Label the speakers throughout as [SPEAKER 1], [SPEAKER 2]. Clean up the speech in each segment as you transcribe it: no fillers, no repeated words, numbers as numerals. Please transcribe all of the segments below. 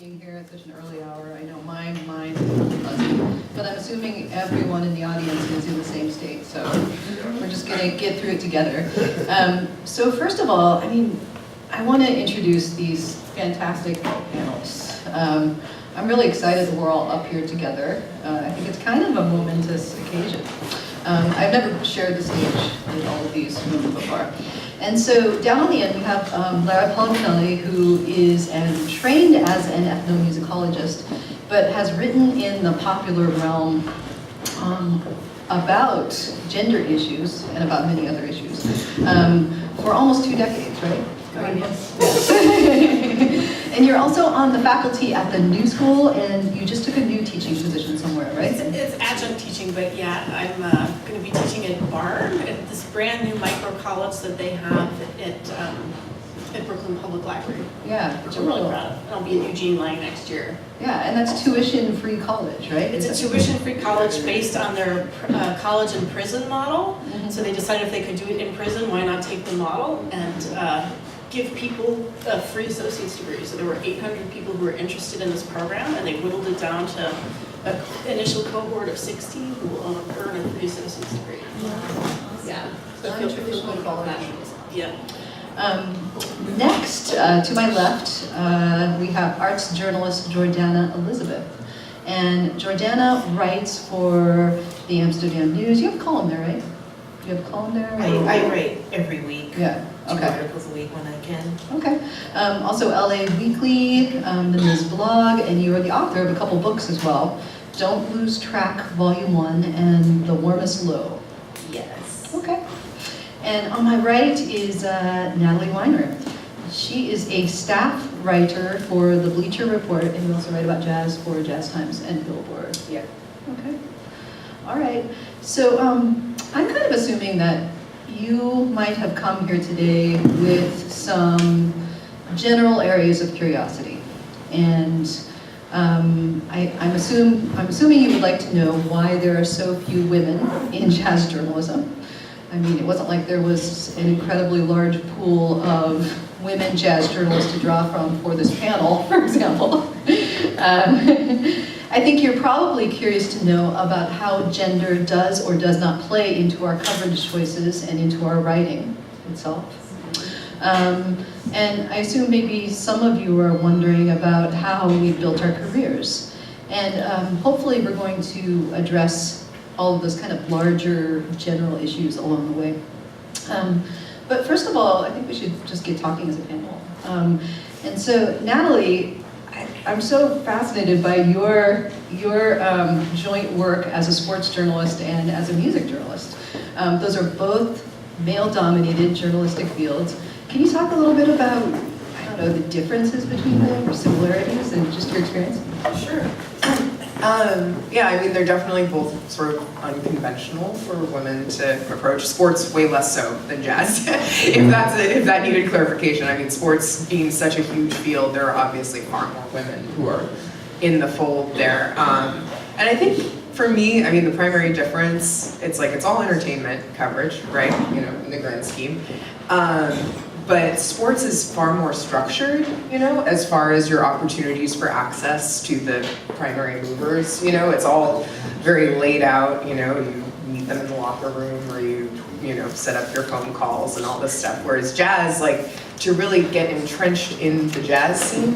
[SPEAKER 1] being here at such an early hour. I know my mind is a little fuzzy, but I'm assuming everyone in the audience is in the same state, so we're just going to get through it together. So first of all, I want to introduce these fantastic panelists. I'm really excited that we're all up here together. I think it's kind of a momentous occasion. I've never shared the stage with all of these women before. And so down on the end, we have Lara Pellicanelli, who is trained as an ethnomusicologist, but has written in the popular realm about gender issues and about many other issues for almost 2 decades, right? Yes. And you're also on the faculty at the New School, and you just took a new teaching position somewhere, right?
[SPEAKER 2] It's adjunct teaching, but yeah, I'm going to be teaching at BARN, at this brand new micro college that they have at Brooklyn Public Library.
[SPEAKER 1] Yeah,
[SPEAKER 2] which I'm really proud of. I'll be at Eugene Lang next year.
[SPEAKER 1] Yeah, and that's tuition-free college, right?
[SPEAKER 2] It's a tuition-free college based on their college and prison model. Mm-hmm. So they decided if they could do it in prison, why not take the model and give people a free associate's degree. So there were 800 people who were interested in this program, and they whittled it down to an initial cohort of 60 who will earn a free associate's degree. Yeah. So I feel good about that. Yeah.
[SPEAKER 1] Next, to my left, we have arts journalist Jordana Elizabeth. And Jordana writes for the Amsterdam News. You have a column there, right? You have a column there?
[SPEAKER 3] I write every week.
[SPEAKER 1] Yeah. Okay.
[SPEAKER 3] 2 articles a week when I can.
[SPEAKER 1] Okay. Also LA Weekly, the Ms. Blog, and you are the author of a couple books as well. Don't Lose Track, Volume 1, and The Warmest Low.
[SPEAKER 3] Yes.
[SPEAKER 1] Okay. And on my right is Natalie Winery. She is a staff writer for the Bleacher Report, and you also write about jazz for Jazz Times and Billboard.
[SPEAKER 3] Yeah.
[SPEAKER 1] Okay. All right. So I'm kind of assuming that you might have come here today with some general areas of curiosity, and I'm assuming you would like to know why there are so few women in jazz journalism. I mean, it wasn't like there was an incredibly large pool of women jazz journalists to draw from for this panel, for example. I think you're probably curious to know about how gender does or does not play into our coverage choices and into our writing itself. And I assume maybe some of you are wondering about how we built our careers. And hopefully we're going to address all of those kind of larger general issues along the way. But first of all, I think we should just get talking as a panel. And so, Natalie, I'm so fascinated by your joint work as a sports journalist and as a music journalist. Those are both male-dominated journalistic fields. Can you talk a little bit about, I don't know, the differences between them or similarities and just your experience?
[SPEAKER 4] Sure. Yeah, I mean, they're definitely both sort of unconventional for women to approach. Sports way less so than jazz, if that needed clarification. I mean, sports being such a huge field, there are obviously far more women who are in the fold there. And I think for me, I mean, the primary difference, it's all entertainment coverage, right? You know, in the grand scheme. But sports is far more structured, you know, as far as your opportunities for access to the primary movers. You know, it's all very laid out, you know, you meet them in the locker room or you set up your phone calls and all this stuff. Whereas jazz, to really get entrenched in the jazz scene,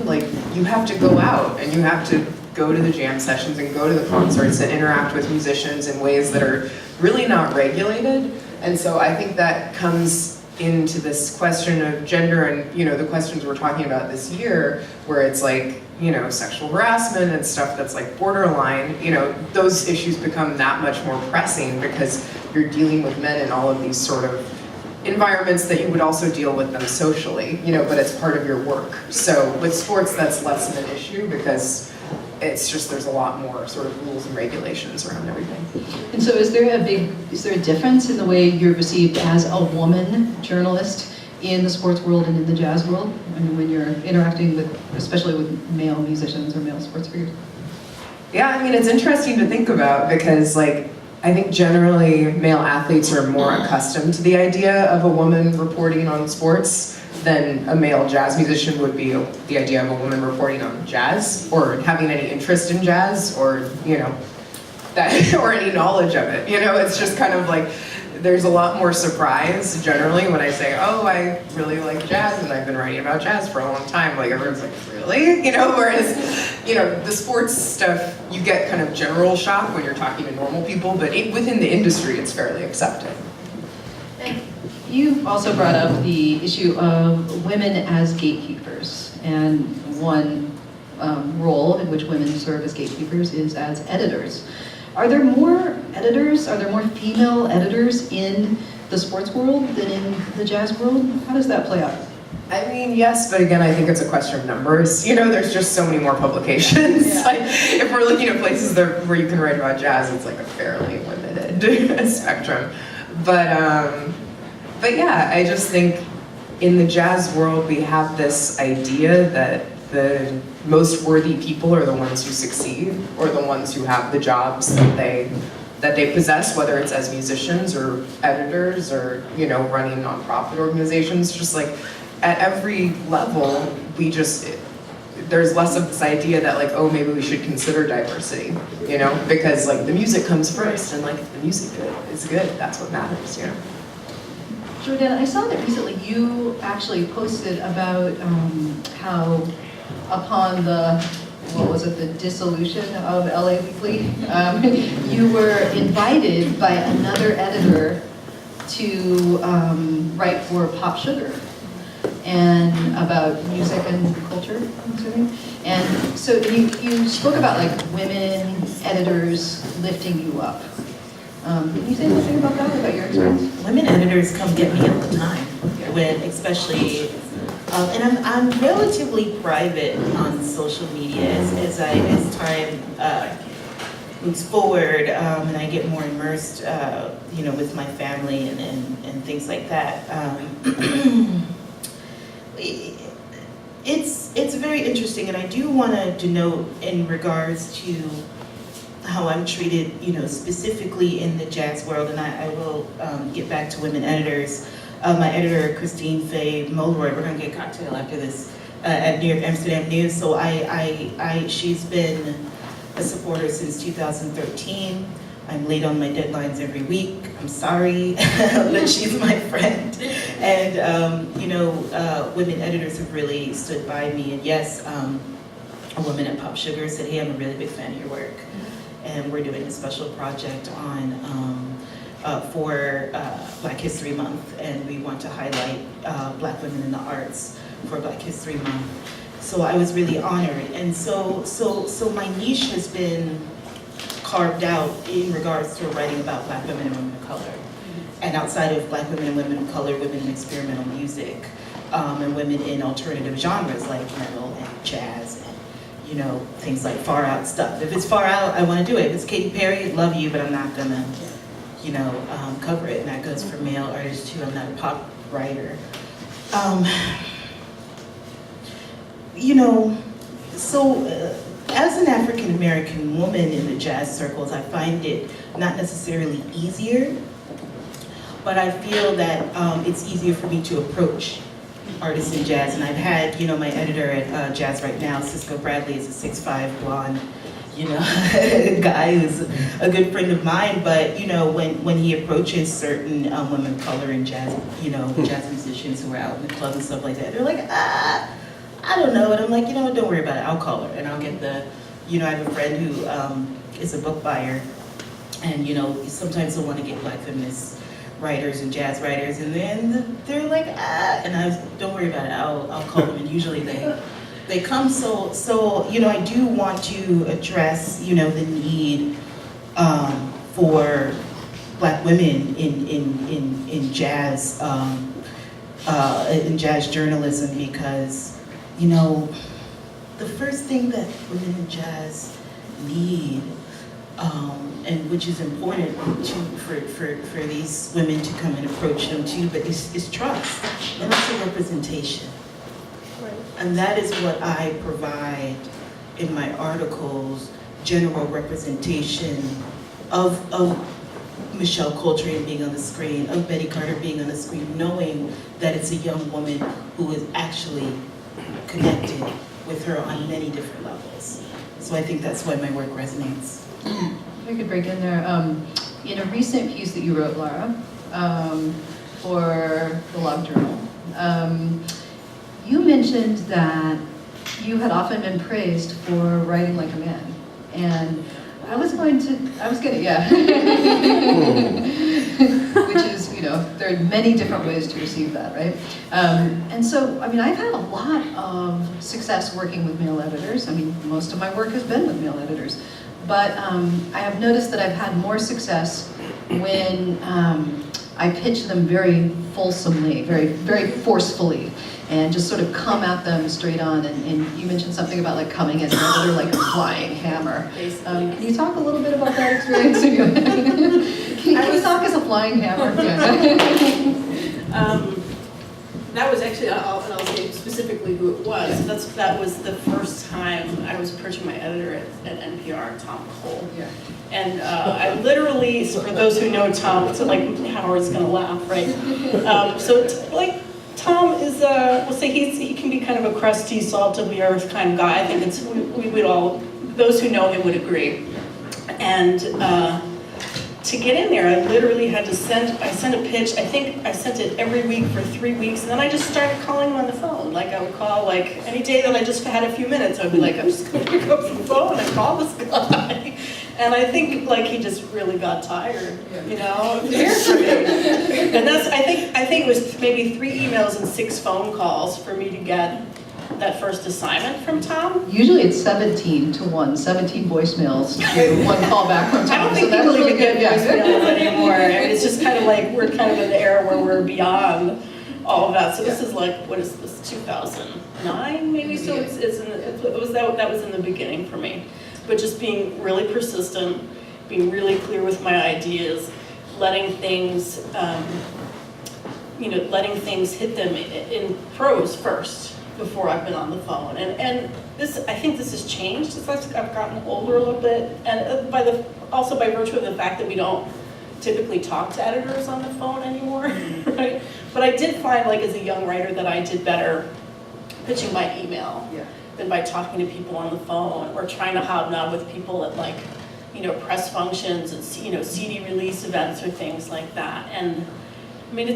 [SPEAKER 4] you have to go out and you have to go to the jam sessions and go to the concerts and interact with musicians in ways that are really not regulated. And so I think that comes into this question of gender and, the questions we're talking about this year, where it's sexual harassment and stuff that's borderline, those issues become that much more pressing because you're dealing with men in all of these sort of environments that you would also deal with them socially, but it's part of your work. So with sports, that's less of an issue because it's just there's a lot more sort of rules and regulations around everything.
[SPEAKER 1] And so is there a difference in the way you're received as a woman journalist in the sports world and in the jazz world? I mean, when you're interacting with, especially with male musicians or male sports figures?
[SPEAKER 4] Yeah, I mean, it's interesting to think about because I think generally male athletes are more accustomed to the idea of a woman reporting on sports. than a male jazz musician would be the idea of a woman reporting on jazz or having any interest in jazz or, you know, that or any knowledge of it. You know, it's just kind of like, there's a lot more surprise generally when I say, oh, I really like jazz and I've been writing about jazz for a long time. Like everyone's like, really? You know, whereas, you know, the sports stuff, you get kind of general shock when you're talking to normal people, but within the industry, it's fairly accepted.
[SPEAKER 1] You also brought up the issue of women as gatekeepers, and one role in which women serve as gatekeepers is as editors. Are there more editors? Are there more female editors in the sports world than in the jazz world? How does that play out?
[SPEAKER 4] I mean, yes, but again, I think it's a question of numbers. You know, there's just so many more publications.
[SPEAKER 1] Yeah.
[SPEAKER 4] Like, if we're looking at places where you can write about jazz, it's like a fairly limited spectrum. But yeah, I just think in the jazz world, we have this idea that the most worthy people are the ones who succeed, or the ones who have the jobs that they possess, whether it's as musicians or editors or, you know, running nonprofit organizations. Just like at every level, there's less of this idea that like, oh, maybe we should consider diversity, you know, because like the music comes first, and like if the music is good, that's what matters, you know.
[SPEAKER 1] Jordan, I saw that recently you actually posted about how upon the, what was it, the dissolution of LA Weekly, you were invited by another editor to write for Pop Sugar and about music and culture, I'm assuming. And so you spoke about like women editors lifting you up. Can you say anything about that, about your experience?
[SPEAKER 3] Women editors come get me all the time, when especially, and I'm relatively private on social media as time moves forward, and I get more immersed, you know, with my family and things like that. It's very interesting, and I do want to denote in regards to how I'm treated, you know, specifically in the jazz world, and I will get back to women editors. My editor, Christine Faye Mulroy, we're gonna get a cocktail after this at New York Amsterdam News. So she's been a supporter since 2013. I'm late on my deadlines every week. I'm sorry, but she's my friend. And you know, women editors have really stood by me. And yes, a woman at Pop Sugar said, hey, I'm a really big fan of your work. And we're doing a special project on for Black History Month, and we want to highlight Black women in the arts for Black History Month. So I was really honored, and so my niche has been carved out in regards to writing about Black women and women of color, and outside of Black women and women of color, women in experimental music, and women in alternative genres like metal and jazz. You know, things like far out stuff. If it's far out, I want to do it. If it's Katy Perry, love you, but I'm not gonna, you know, cover it. And that goes for male artists too. I'm not a pop writer. You know, so as an African American woman in the jazz circles, I find it not necessarily easier, but I feel that it's easier for me to approach artists in jazz. And I've had, you know, my editor at Jazz Right Now, Cisco Bradley, is a 6'5" blonde, you know, guy who's a good friend of mine. But, you know, when he approaches certain women of color in jazz, you know, jazz musicians who are out in the club and stuff like that, they're like, I don't know. And I'm like, you know what, don't worry about it. I'll call her and I'll get the, you know, I have a friend who is a book buyer, and, you know, sometimes they'll want to get Black feminists writers and jazz writers, and then they're like, and don't worry about it, I'll call them, and usually they come. So you know, I do want to address, you know, the need for Black women in jazz journalism, because, you know, the first thing that women in jazz need, and which is important for these women to come and approach them too, but is trust and also representation. Right. And that is what I provide in my articles, general representation of Michelle Coltrane being on the screen, of Betty Carter being on the screen, knowing that it's a young woman who is actually connected with her on many different levels. So I think that's why my work resonates.
[SPEAKER 1] If I could break in there, in a recent piece that you wrote, Lara, for the Log Journal, you mentioned that you had often been praised for writing like a man. And I was gonna, yeah. Which is, there are many different ways to receive that, right? And so, I mean, I've had a lot of success working with male editors. I mean, most of my work has been with male editors. But I have noticed that I've had more success when I pitch them very fulsomely, very, very forcefully, and just sort of come at them straight on. And you mentioned something about like coming as an editor like a flying hammer. Can you talk a little bit about that experience? Can you talk as a flying hammer?
[SPEAKER 2] That was actually, and I'll say specifically who it was. That was the first time I was approaching my editor at NPR, Tom Cole.
[SPEAKER 1] Yeah.
[SPEAKER 2] And I literally, so for those who know Tom, so like Howard's gonna laugh, right? Tom is, we'll say he can be kind of a crusty, salt of the earth kind of guy. I think we would all, those who know him would agree. And to get in there, I literally had to send a pitch. I think I sent it every week for 3 weeks, and then I just started calling him on the phone. Like I would call, like any day that I just had a few minutes, I'd be like, I'm just gonna pick up the phone and call this guy. And I think like he just really got tired, of hearing from me. And I think it was maybe 3 emails and 6 phone calls for me to get that first assignment from Tom.
[SPEAKER 1] Usually it's 17 to 1, 17 voicemails to 1 call back from Tom.
[SPEAKER 2] I don't think
[SPEAKER 1] so
[SPEAKER 2] people
[SPEAKER 1] really
[SPEAKER 2] even get voicemails anymore. I mean, it's just kind of like, we're kind of in the era where we're beyond all of that. So this is like, what is this, 2009 maybe? So that was in the beginning for me. But just being really persistent, being really clear with my ideas, letting things hit them in prose first before I've been on the phone. And this, I think this has changed as I've gotten older a little bit, and also by virtue of the fact that we don't typically talk to editors on the phone anymore, right? But I did find, like as a young writer, that I did better pitching by email than by talking to people on the phone or trying to hobnob with people at like, press functions and CD release events or things like that. And I mean,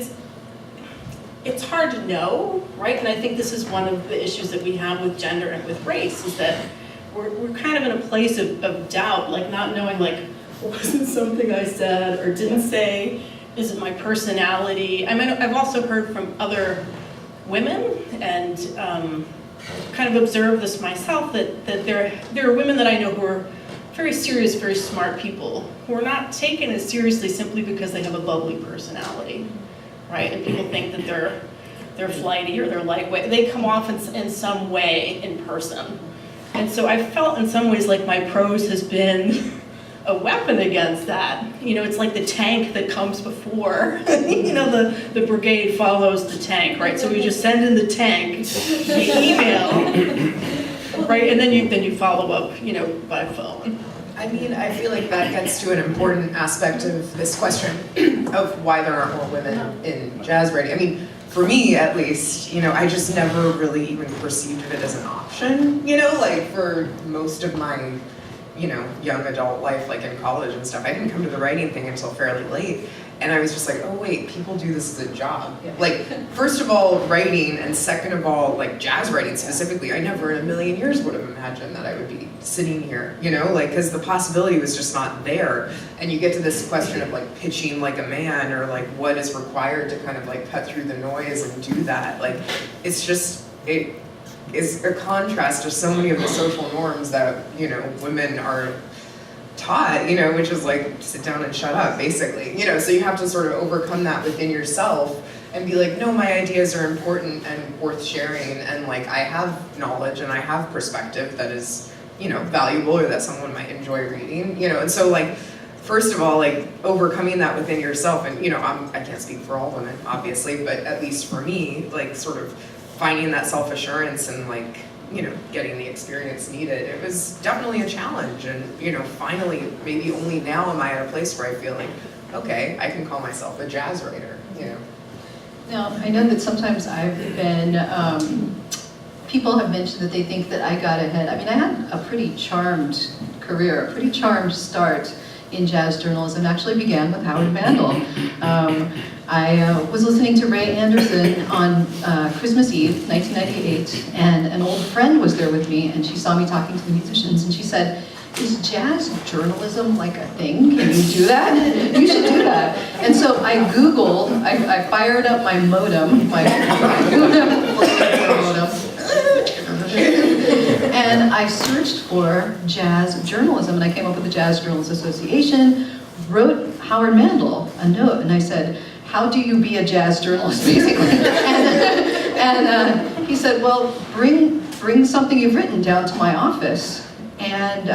[SPEAKER 2] it's hard to know, right? And I think this is one of the issues that we have with gender and with race, is that we're kind of in a place of doubt, like not knowing, like, was it something I said or didn't say? Is it my personality? I mean, I've also heard from other women and kind of observed this myself, that there are women that I know who are very serious, very smart people who are not taken as seriously simply because they have a bubbly personality, right? And people think that they're flighty or they're lightweight. They come off in some way in person. And so I felt in some ways like my prose has been a weapon against that. It's like the tank that comes before. The brigade follows the tank, right? So we just send in the tank, the email, right? And then you follow up, by phone.
[SPEAKER 4] I mean, I feel like that gets to an important aspect of this question of why there aren't more women in jazz writing. I mean, for me at least, I just never really even perceived it as an option, like for most of my young adult life, like in college and stuff. I didn't come to the writing thing until fairly late. And I was just like, oh wait, people do this as a job.
[SPEAKER 1] Yeah.
[SPEAKER 4] Like, first of all, writing, and second of all, like jazz writing specifically, I never in a million years would have imagined that I would be sitting here, because the possibility was just not there. And you get to this question of like pitching like a man, or like what is required to kind of like cut through the noise and do that. Like, it's just, it is a contrast to so many of the social norms that, women are taught, which is like sit down and shut up, basically, so you have to sort of overcome that within yourself and be like, no, my ideas are important and worth sharing, and like I have knowledge and I have perspective that is, valuable, or that someone might enjoy reading, and so like, first of all, like overcoming that within yourself, and I can't speak for all women, obviously, but at least for me, like sort of finding that self-assurance and like, getting the experience needed. It was definitely a challenge, and finally, maybe only now am I at a place where I feel like, okay, I can call myself a jazz writer, you know.
[SPEAKER 1] Now, I know that sometimes I've been, people have mentioned that they think that I got ahead. I mean, I had a pretty charmed career, a pretty charmed start in jazz journalism. It actually began with Howard Mandel. I was listening to Ray Anderson on Christmas Eve, 1998, and an old friend was there with me, and she saw me talking to the musicians, and she said, "Is jazz journalism like a thing? Can you do that? You should do that." And so I Googled, I fired up my modem, my modem, and I searched for jazz journalism, and I came up with the Jazz Journalists Association, wrote Howard Mandel a note, and I said, "How do you be a jazz journalist," basically? And he said, "Well, bring something you've written down to my office, and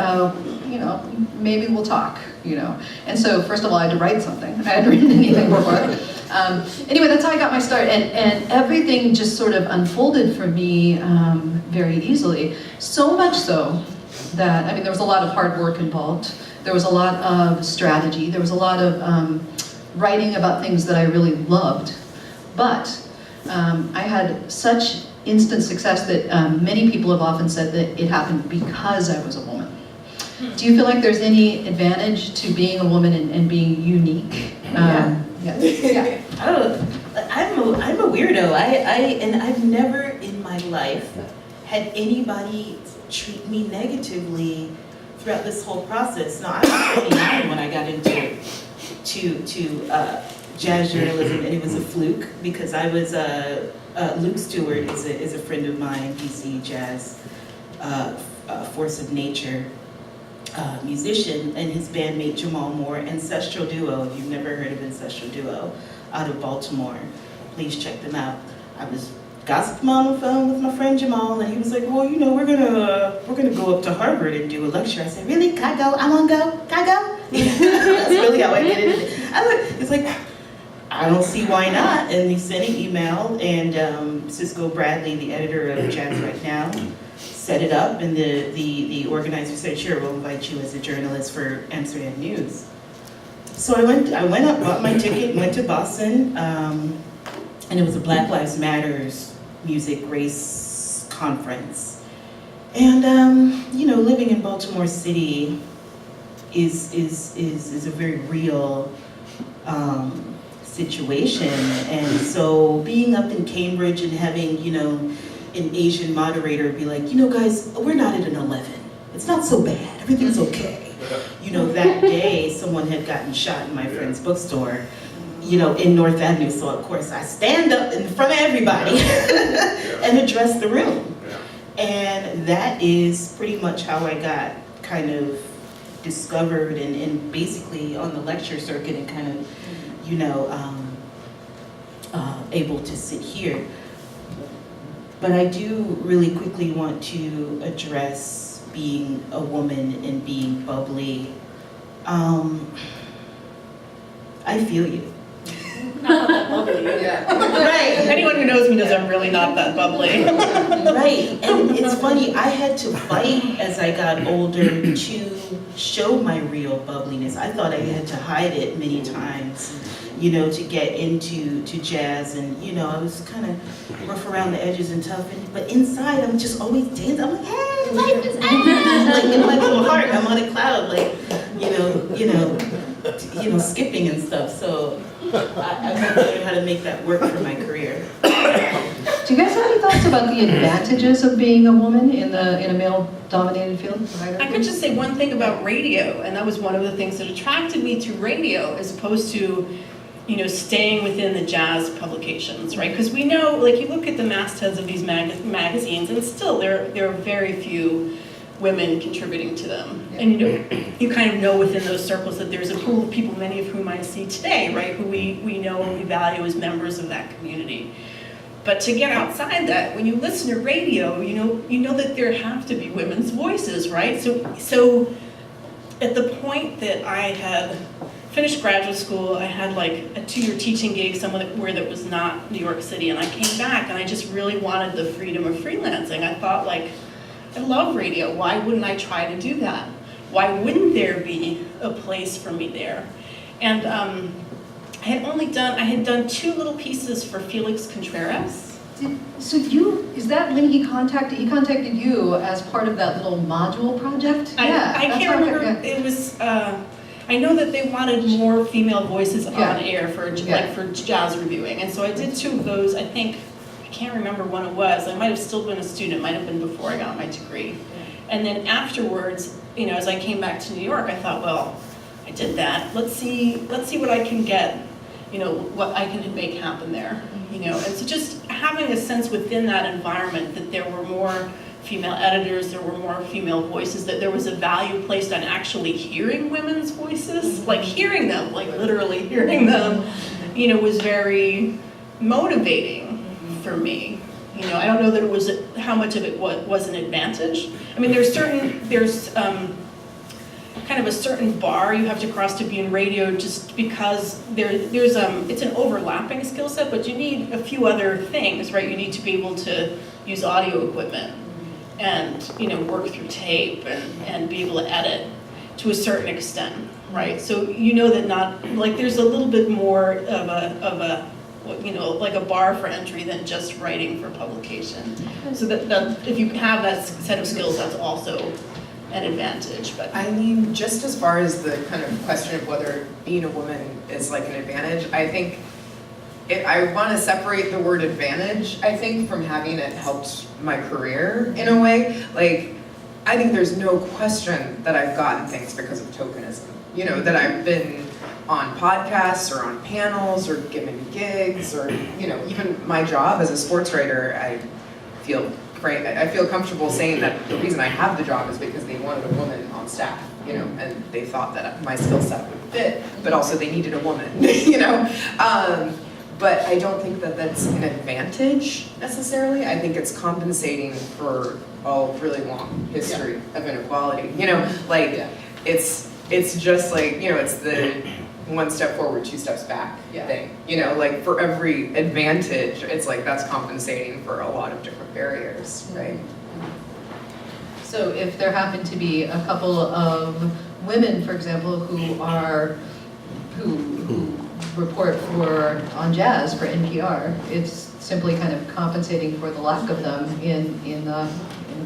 [SPEAKER 1] you know, maybe we'll talk, you know." And so, first of all, I had to write something. I hadn't written anything before. Anyway, that's how I got my start, and everything just sort of unfolded for me very easily. So much so that, I mean, there was a lot of hard work involved. There was a lot of strategy. There was a lot of writing about things that I really loved. But I had such instant success that many people have often said that it happened because I was a woman. Do you feel like there's any advantage to being a woman and being unique? Yeah.
[SPEAKER 3] Oh, I'm a weirdo. I've never in my life had anybody treat me negatively throughout this whole process. Now, I was 29 when I got into jazz journalism, and it was a fluke because I was Luke Stewart is a friend of mine. He's the jazz force of nature musician, and his bandmate Jamal Moore, Ancestral Duo. If you've never heard of Ancestral Duo, out of Baltimore, please check them out. I was gossiping on the phone with my friend Jamal, and he was like, "Well, you know, we're gonna go up to Harvard and do a lecture." I said, "Really? Can I go? I want to go. Can I go?" That's really how I did it. It's like, I don't see why not. And he sent an email, and Cisco Bradley, the editor of Jazz Right Now, set it up, and the organizer said, "Sure, we'll invite you as a journalist for Amsterdam News." So I went up, bought my ticket, went to Boston, and it was a Black Lives Matters music race conference. And you know, living in Baltimore City is a very real situation, and so being up in Cambridge and having, you know, an Asian moderator be like, "You know, guys, we're not at an 11. It's not so bad. Everything's okay." You know, that day someone had gotten shot in my friend's bookstore, you know, in North Avenue. So of course I stand up in front of everybody and address the room. And that is pretty much how I got kind of discovered and basically on the lecture circuit and kind of, you know, able to sit here. But I do really quickly want to address being a woman and being bubbly. I feel you.
[SPEAKER 2] Not that bubbly.
[SPEAKER 3] Right.
[SPEAKER 2] Anyone who knows me knows I'm really not that bubbly.
[SPEAKER 3] Right, and it's funny, I had to fight as I got older to show my real bubbliness. I thought I had to hide it many times, you know, to get into jazz, and you know, I was kind of rough around the edges and tough, but inside I'm just always dancing. I'm like, "Hey, life is like in my little heart, I'm on a cloud, like, you know, skipping and stuff." So I've learned how to make that work for my career.
[SPEAKER 1] Do you guys have any thoughts about the advantages of being a woman in a male-dominated field?
[SPEAKER 2] I could just say one thing about radio, and that was one of the things that attracted me to radio as opposed to, you know, staying within the jazz publications, right? Because we know, like, you look at the mastheads of these magazines, and still there are very few women contributing to them. And you know, you kind of know within those circles that there's a pool of people, many of whom I see today, right, who we know and we value as members of that community. But to get outside that, when you listen to radio, you know that there have to be women's voices, right? So at the point that I had finished graduate school, I had like a 2-year teaching gig somewhere that was not New York City, and I came back and I just really wanted the freedom of freelancing. I thought, like, I love radio, why wouldn't I try to do that? Why wouldn't there be a place for me there? And I had done 2 little pieces for Felix Contreras.
[SPEAKER 1] So is that when he contacted you as part of that little module project?
[SPEAKER 2] I
[SPEAKER 1] that's
[SPEAKER 2] can't
[SPEAKER 1] right,
[SPEAKER 2] remember,
[SPEAKER 1] yeah.
[SPEAKER 2] it was, I know that they wanted more female voices on air for jazz reviewing, and so I did 2 of those. I can't remember when it was. I might have still been a student, it might have been before I got my degree. And then afterwards, as I came back to New York, I thought, well, I did that. Let's see what I can get, what I can make happen there, And so just having a sense within that environment that there were more female editors, there were more female voices, that there was a value placed on actually hearing women's voices, like hearing them, like literally hearing them, was very motivating for me. I don't know that it was, how much of it was an advantage. I mean, there's kind of a certain bar you have to cross to be in radio, just because it's an overlapping skill set, but you need a few other things, right? You need to be able to use audio equipment and work through tape and be able to edit to a certain extent, right? So that there's a little bit more of a like a bar for entry than just writing for publication. So that if you have that set of skills, that's also an advantage. But
[SPEAKER 4] I mean, just as far as the kind of question of whether being a woman is like an advantage, I think I want to separate the word advantage, I think, from having it helped my career in a way. Like, I think there's no question that I've gotten things because of tokenism. That I've been on podcasts or on panels or given gigs or, even my job as a sports writer, I feel comfortable saying that the reason I have the job is because they wanted a woman on staff, and they thought that my skill set would fit, but also they needed a woman, But I don't think that that's an advantage necessarily. I think it's compensating for a really long history of inequality. It's just like, it's the 1 step forward, 2 steps back thing. Like for every advantage, it's like that's compensating for a lot of different barriers, right?
[SPEAKER 1] So if there happen to be a couple of women, for example, who report on jazz for NPR, it's simply kind of compensating for the lack of them in the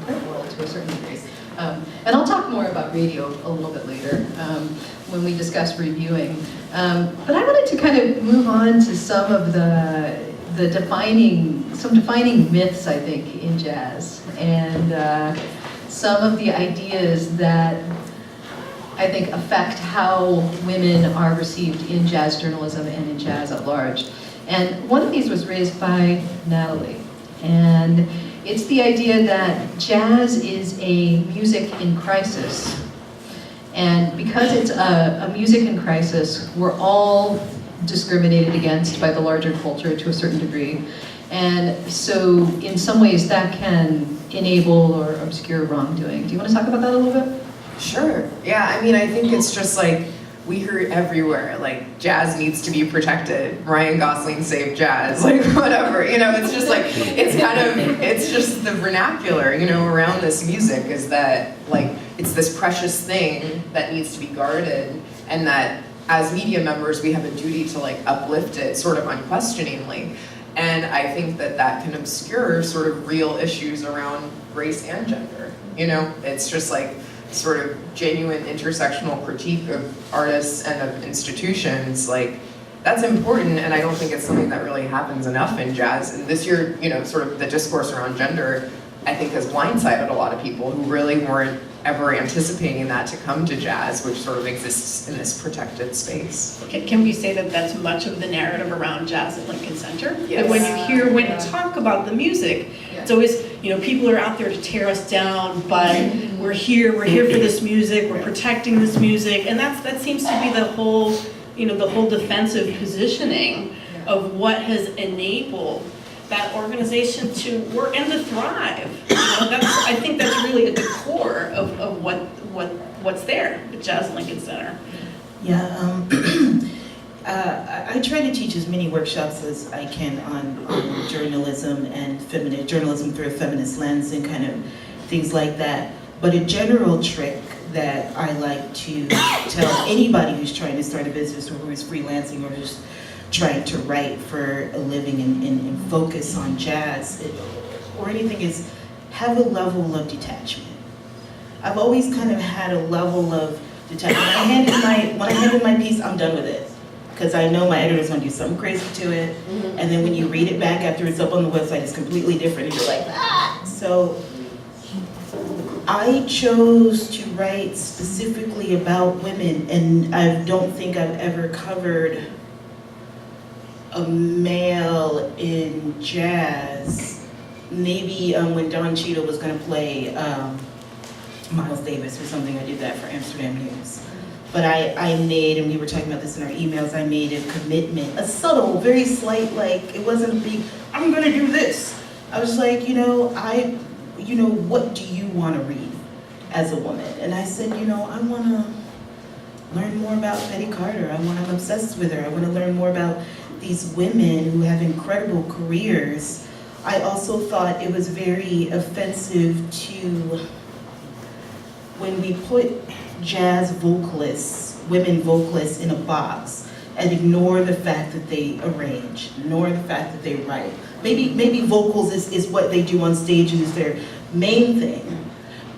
[SPEAKER 1] print world to a certain degree. And I'll talk more about radio a little bit later when we discuss reviewing. But I wanted to kind of move on to some of the defining myths, I think, in jazz, and some of the ideas that I think affect how women are received in jazz journalism and in jazz at large. And one of these was raised by Natalie, and it's the idea that jazz is a music in crisis. And because it's a music in crisis, we're all discriminated against by the larger culture to a certain degree. And so in some ways that can enable or obscure wrongdoing. Do you want to talk about that a little bit?
[SPEAKER 4] Sure. Yeah, I mean, I think it's just like, we hear it everywhere, like, jazz needs to be protected, Ryan Gosling saved jazz, like, whatever, it's just like, it's just the vernacular, around this music is that, like, it's this precious thing that needs to be guarded, and that as media members, we have a duty to, like, uplift it sort of unquestioningly. And I think that can obscure sort of real issues around race and gender, It's just like, sort of genuine intersectional critique of artists and of institutions, like, that's important, and I don't think it's something that really happens enough in jazz. And this year, sort of the discourse around gender, I think, has blindsided a lot of people who really weren't ever anticipating that to come to jazz, which sort of exists in this protected space.
[SPEAKER 2] Can we say that that's much of the narrative around jazz at Lincoln Center?
[SPEAKER 4] Yes.
[SPEAKER 2] That when you talk about the music, it's always, people are out there to tear us down, but we're here for this music, we're protecting this music, and that seems to be the whole, the whole defensive positioning of what has enabled that organization to work and to thrive. I think that's really at the core of what's there at Jazz Lincoln Center.
[SPEAKER 3] Yeah, I try to teach as many workshops as I can on journalism and journalism through a feminist lens and kind of things like that. But a general trick that I like to tell anybody who's trying to start a business or who is freelancing or just trying to write for a living and focus on jazz or anything is have a level of detachment. I've always kind of had a level of detachment. When I handle my piece, I'm done with it. Because I know my editor's gonna do something crazy to it. And then when you read it back after it's up on the website, it's completely different and you're like, ah! So I chose to write specifically about women, and I don't think I've ever covered a male in jazz. Maybe when Don Cheadle was going to play Miles Davis or something, I did that for Amsterdam News. But I made, and we were talking about this in our emails, I made a commitment, a subtle, very slight, like, it wasn't a big, I'm going to do this. I was like, what do you want to read as a woman? And I said, I want to learn more about Betty Carter. I'm obsessed with her. I want to learn more about these women who have incredible careers. I also thought it was very offensive to, when we put jazz vocalists, women vocalists in a box and ignore the fact that they arrange, ignore the fact that they write. Maybe vocals is what they do on stage and is their main thing,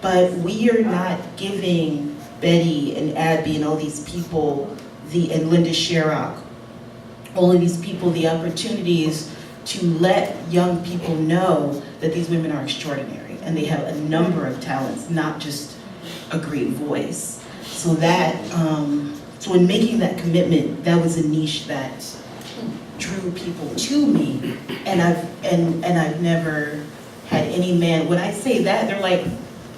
[SPEAKER 3] but we are not giving Betty and Abby and all these people, and Linda Schirach, all of these people the opportunities to let young people know that these women are extraordinary and they have a number of talents, not just a great voice. So that, so in making that commitment, that was a niche that drew people to me, and I've never had any man, when I say that, they're like,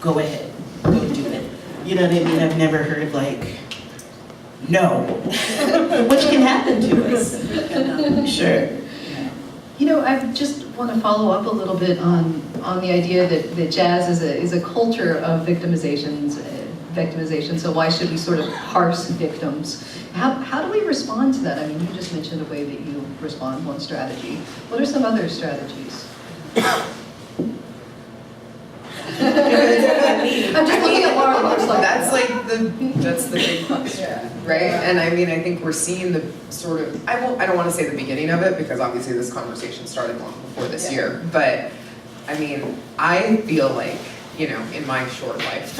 [SPEAKER 3] go ahead, go do it. You know what I mean? I've never heard like, no, which can happen to us. Sure.
[SPEAKER 1] I just want to follow up a little bit on the idea that jazz is a culture of victimization. So why should we sort of parse victims? How do we respond to that? I mean, you just mentioned a way that you respond, one strategy. What are some other strategies? I'm just looking at Laura. Looks like
[SPEAKER 4] that's the big question, right? And I mean, I think we're seeing the sort of, I don't want to say the beginning of it because obviously this conversation started long before this year, but I mean, I feel like, in my short life,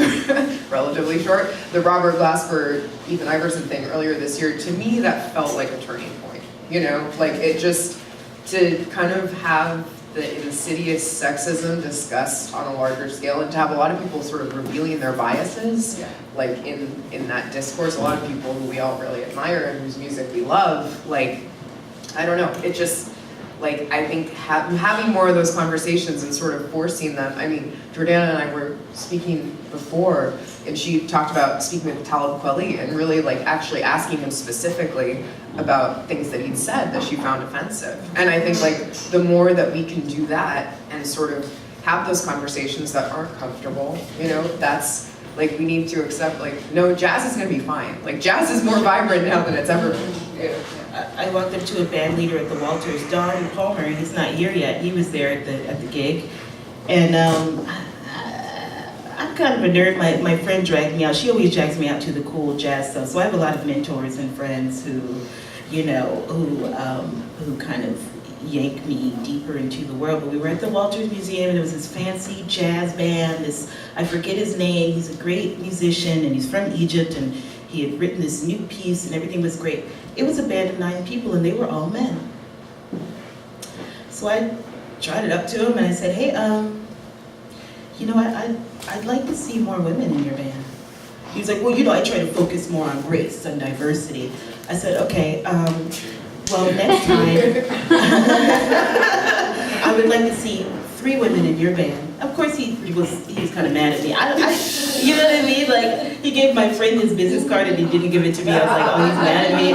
[SPEAKER 4] relatively short, the Robert Glasper, Ethan Iverson thing earlier this year, to me that felt like a turning point, like it just, to kind of have the insidious sexism discussed on a larger scale and to have a lot of people sort of revealing their biases, like in that discourse, a lot of people who we all really admire and whose music we love, like, I don't know, it just, like, I think having more of those conversations and sort of forcing them. I mean, Jordana and I were speaking before, and she talked about speaking with Talib Kweli and really like actually asking him specifically about things that he'd said that she found offensive. And I think like the more that we can do that and sort of have those conversations that aren't comfortable, that's like we need to accept like, no, jazz is gonna be fine. Like jazz is more vibrant now than it's ever been.
[SPEAKER 3] I walked up to a band leader at the Walters, Don Palmer, and he's not here yet. He was there at the gig, and I'm kind of a nerd. My friend dragged me out. She always drags me out to the cool jazz stuff. So I have a lot of mentors and friends who kind of yank me deeper into the world. But we were at the Walters Museum, and there was this fancy jazz band. I forget his name. He's a great musician, and he's from Egypt, and he had written this new piece, and everything was great. It was a band of 9 people, and they were all men. So I trotted up to him, and I said, hey, I'd like to see more women in your band. He was like, well, I try to focus more on race and diversity. I said, okay, well, next time, I would like to see 3 women in your band. Of course, he was kind of mad at me. You know what I mean? Like, he gave my friend his business card and he didn't give it to me. I was like, oh, he's mad at me,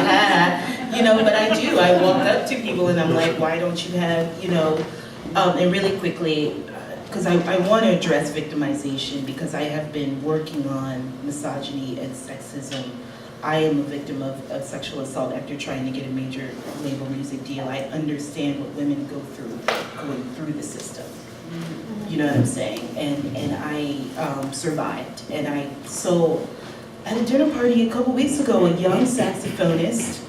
[SPEAKER 3] But I do. I walk up to people and I'm like, why don't you have, and really quickly, because I want to address victimization because I have been working on misogyny and sexism. I am a victim of sexual assault after trying to get a major label music deal. I understand what women go through going through the system. You know what I'm saying? And I survived. And so at a dinner party a couple weeks ago, a young saxophonist,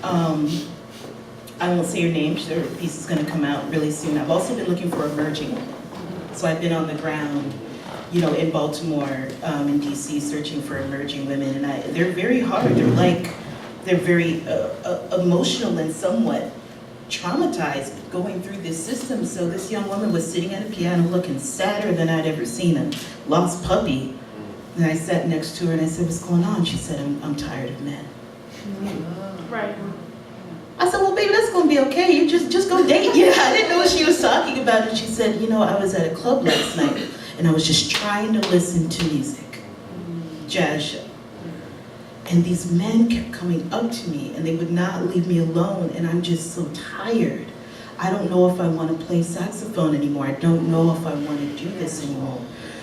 [SPEAKER 3] I won't say her name, her piece is gonna come out really soon. I've also been looking for emerging women. So I've been on the ground, in Baltimore, in DC, searching for emerging women, and they're very hard. They're very emotional and somewhat traumatized going through this system. So this young woman was sitting at a piano looking sadder than I'd ever seen, a lost puppy. And I sat next to her and I said, "What's going on?" She said, I'm tired of men.
[SPEAKER 2] Right.
[SPEAKER 3] I said, "Well, baby, that's gonna be okay. You just go date." I didn't know what she was talking about. And she said, "I was at a club last night and I was just trying to listen to music, jazz show. And these men kept coming up to me and they would not leave me alone, and I'm just so tired. I don't know if I want to play saxophone anymore. I don't know if I want to do this anymore."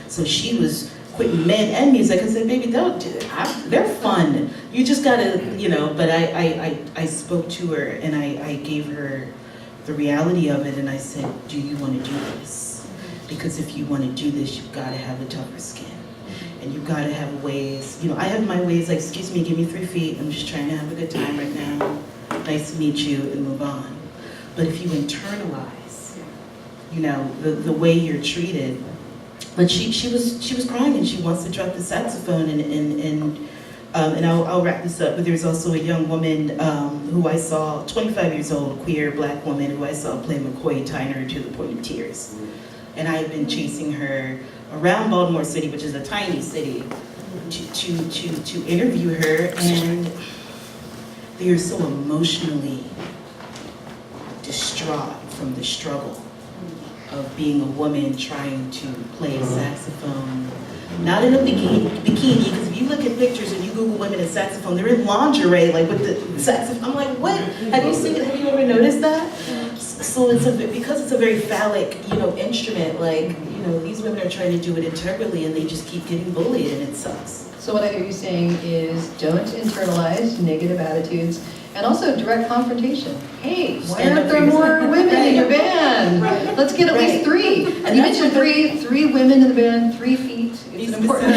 [SPEAKER 3] So she was quitting men and music. I said, "Baby, don't do it. They're fun. You just gotta, but I spoke to her and I gave her the reality of it, and I said, "Do you want to do this? Because if you want to do this, you've got to have a tougher skin. And you've got to have ways." I have my ways, like, "Excuse me, give me 3 feet. I'm just trying to have a good time right now. Nice to meet you," and move on. But if you internalize, the way you're treated. But she was crying and she wants to drop the saxophone, and I'll wrap this up. But there's also a young woman who I saw, 25 years old, queer black woman who I saw play McCoy Tyner to the point of tears. And I have been chasing her around Baltimore City, which is a tiny city, to interview her, and they are so emotionally distraught from the struggle of being a woman trying to play saxophone. Not in a bikini, because if you look at pictures and you Google women in saxophone, they're in lingerie, like with the saxophone. I'm like, what? Have you seen it? Have you ever noticed that? So because it's a very phallic, instrument, like, these women are trying to do it integrally and they just keep getting bullied, and it sucks.
[SPEAKER 1] So what I hear you saying is don't internalize negative attitudes, and also direct confrontation. Hey, why aren't there more women in your band? Let's get at least 3. And you mentioned three women in the band, 3 feet. It's an important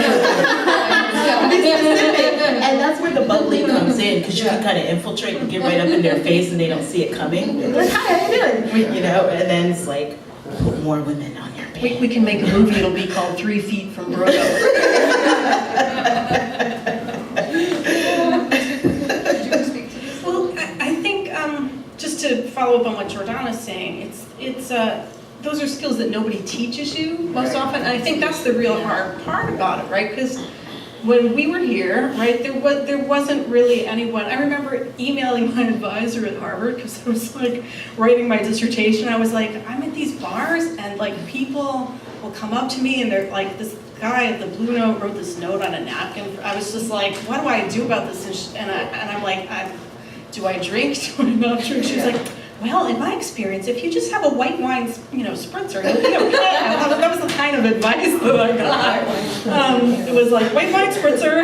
[SPEAKER 3] And that's where the bubbly comes in, because you can kind of infiltrate and get right up in their face and they don't see it coming. They're like, "Hi, how you doing?" And then it's like, put more women on your band.
[SPEAKER 1] We can make a movie, it'll be called 3 Feet from Brodo.
[SPEAKER 2] Just to follow up on what Jordana's saying, those are skills that nobody teaches you most often, and I think that's the real hard part about it, right? Because when we were here, right, there wasn't really anyone. I remember emailing my advisor at Harvard because I was like writing my dissertation. I was like, I'm at these bars and like people will come up to me and they're like, this guy at the Blue Note wrote this note on a napkin. I was just like, what do I do about this? And I'm like, do I drink? Do I not drink? She was like, well, in my experience, if you just have a white wine, spritzer, you'll be okay. That was the kind of advice that I got. It was like, white wine spritzer.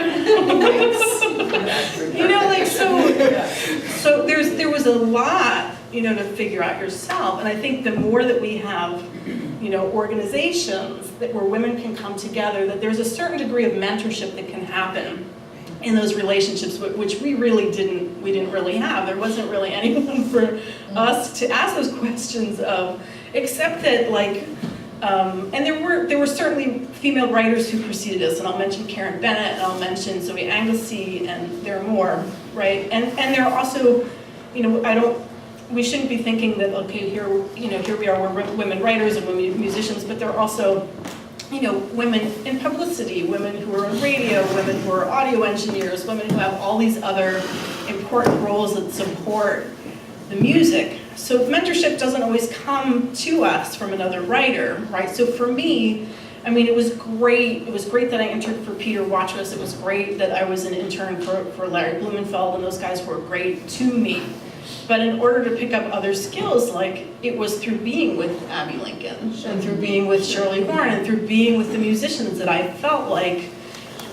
[SPEAKER 2] So there was a lot, to figure out yourself. And I think the more that we have, organizations where women can come together, that there's a certain degree of mentorship that can happen in those relationships, which we didn't really have. There wasn't really anyone for us to ask those questions of, except that and there were certainly female writers who preceded us, and I'll mention Karen Bennett, and I'll mention Zoe Anglesey, and there are more, right? And there are also, we shouldn't be thinking that, okay, here we are, we're women writers and women musicians, but there are also women in publicity, women who are on radio, women who are audio engineers, women who have all these other important roles that support the music. So mentorship doesn't always come to us from another writer, right? So for me, it was great. It was great that I interned for Peter Watrous. It was great that I was an intern for Larry Blumenfeld, and those guys were great to me. But in order to pick up other skills, it was through being with Abby Lincoln, and through being with Shirley Horn, and through being with the musicians that I felt like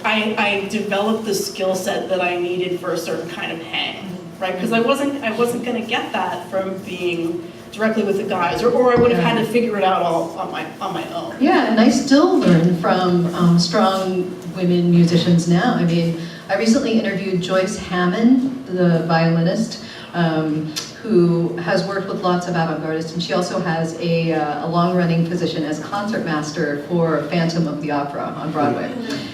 [SPEAKER 2] I developed the skill set that I needed for a certain kind of hang, right? Because I wasn't going to get that from being directly with the guys, or I would have had to figure it out all on my own.
[SPEAKER 1] Yeah, and I still learn from strong women musicians now. I mean, I recently interviewed Joyce Hammond, the violinist, who has worked with lots of avant-gardists, and she also has a long-running position as concertmaster for Phantom of the Opera on Broadway.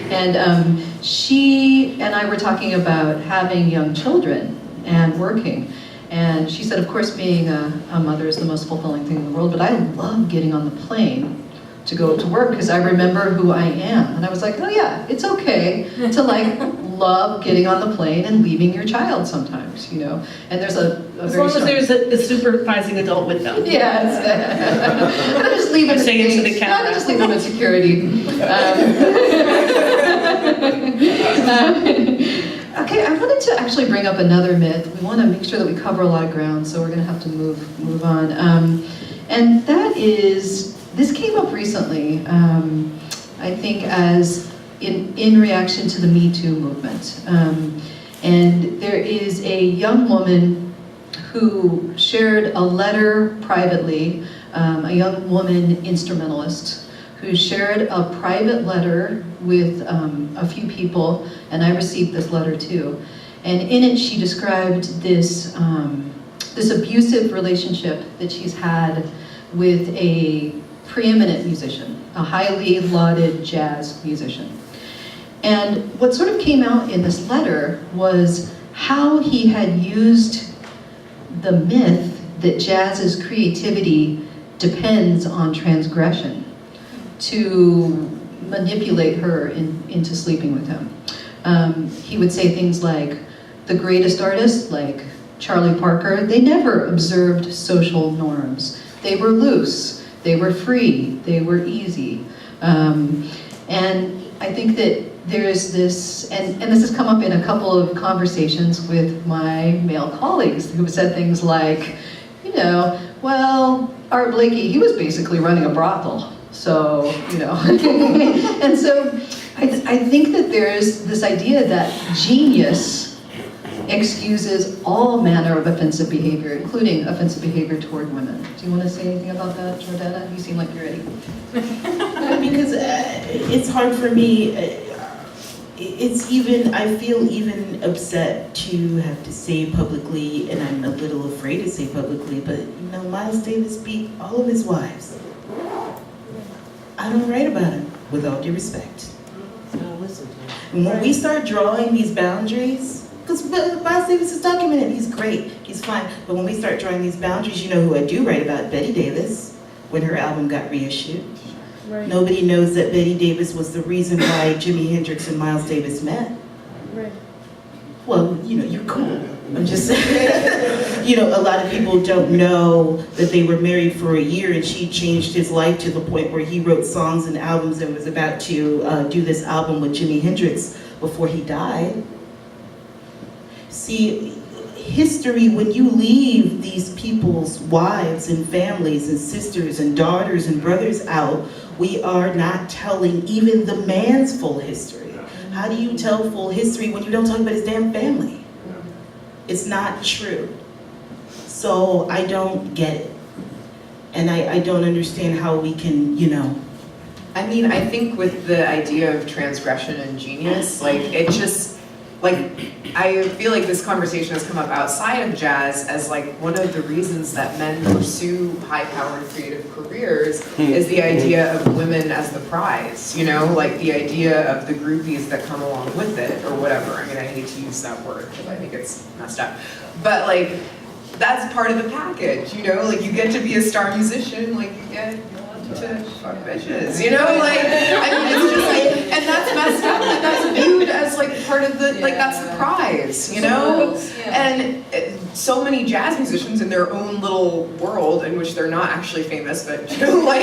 [SPEAKER 1] And she and I were talking about having young children and working. And she said, of course, being a mother is the most fulfilling thing in the world, but I love getting on the plane to go to work because I remember who I am. And I was like, oh yeah, it's okay to like love getting on the plane and leaving your child sometimes, you know. And there's a
[SPEAKER 2] As
[SPEAKER 1] very
[SPEAKER 2] long as there's a supervising adult with them.
[SPEAKER 1] yes. Not just leave them
[SPEAKER 2] I'm saying it to the camera.
[SPEAKER 1] Not just leave them in security. Okay, I wanted to actually bring up another myth. We want to make sure that we cover a lot of ground, so we're going to have to move on. And that is, this came up recently, I think, as in reaction to the Me Too movement. And there is a young woman who shared a letter privately, a young woman instrumentalist, who shared a private letter with a few people, and I received this letter too. And in it, she described this, this abusive relationship that she's had with a preeminent musician, a highly lauded jazz musician. And what sort of came out in this letter was how he had used the myth that jazz's creativity depends on transgression to manipulate her into sleeping with him. He would say things like, the greatest artists, like Charlie Parker, they never observed social norms. They were loose, they were free, they were easy. And I think that there is this, and this has come up in a couple of conversations with my male colleagues who have said things like, you know, well, Art Blakey, he was basically running a brothel. So, you know, and so I think that there's this idea that genius excuses all manner of offensive behavior, including offensive behavior toward women. Do you want to say anything about that, Jordana? You seem like you're ready.
[SPEAKER 3] Because it's hard for me, I feel even upset to have to say publicly, and I'm a little afraid to say publicly, but you know, Miles Davis beat all of his wives. I don't write about him, with all due respect. And when we start drawing these boundaries, because Miles Davis is documented, he's great, he's fine, but when we start drawing these boundaries, you know who I do write about? Betty Davis, when her album got reissued.
[SPEAKER 2] Right.
[SPEAKER 3] Nobody knows that Betty Davis was the reason why Jimi Hendrix and Miles Davis met.
[SPEAKER 2] Right.
[SPEAKER 3] Well, you know, you're cool. I'm just saying. You know, a lot of people don't know that they were married for a year and she changed his life to the point where he wrote songs and albums and was about to do this album with Jimi Hendrix before he died. See, history, when you leave these people's wives and families and sisters and daughters and brothers out, we are not telling even the man's full history. How do you tell full history when you don't talk about his damn family? It's not true. So I don't get it. And I don't understand how we can, you know.
[SPEAKER 4] I mean, I think with the idea of transgression and genius, like, it just, like, I feel like this conversation has come up outside of jazz as like one of the reasons that men pursue high-powered creative careers is the idea of women as the prize, you know, like the idea of the groupies that come along with it or whatever. I mean, I hate to use that word because I think it's messed up, but like that's part of the package, you know, like you get to be a star musician, like you get to fuck bitches, you know, like, I mean, it's just like, and that's messed up, and that's viewed as like part of the, like that's the prize, you know, and so many jazz musicians in their own little world in which they're not actually famous, but to like,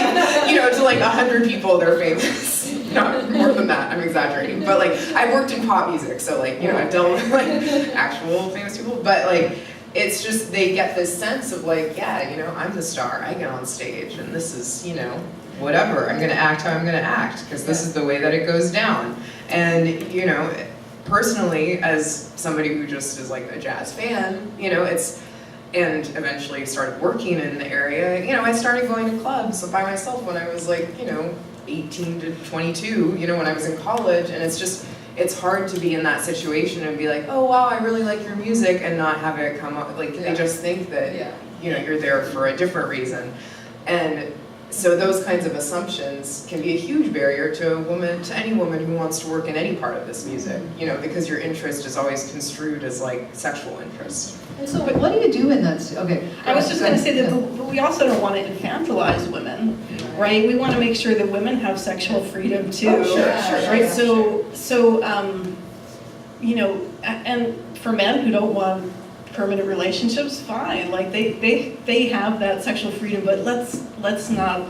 [SPEAKER 4] you know, to like 100 people they're famous, not more than that, I'm exaggerating, but like, I've worked in pop music, so like, you know, I've dealt with like actual famous people, but like, it's just, they get this sense of like, yeah, you know, I'm the star, I get on stage, and this is, you know, whatever, I'm gonna act how I'm gonna act, because this is the way that it goes down. And, you know, personally, as somebody who just is like a jazz fan, you know, it's, and eventually started working in the area, you know, I started going to clubs by myself when I was like, you know, 18 to 22, you know, when I was in college, and it's hard to be in that situation and be like, oh wow, I really like your music, and not have it come up, like they just think that, you know, you're there for a different reason. And so those kinds of assumptions can be a huge barrier to a woman, to any woman who wants to work in any part of this music, you know, because your interest is always construed as like sexual interest.
[SPEAKER 1] And so what do you do in that, okay.
[SPEAKER 2] I was just going to say that we also don't want to infantilize women, right? We want to make sure that women have sexual freedom too, right? So you know, and for men who don't want permanent relationships, fine. Like they have that sexual freedom, but let's not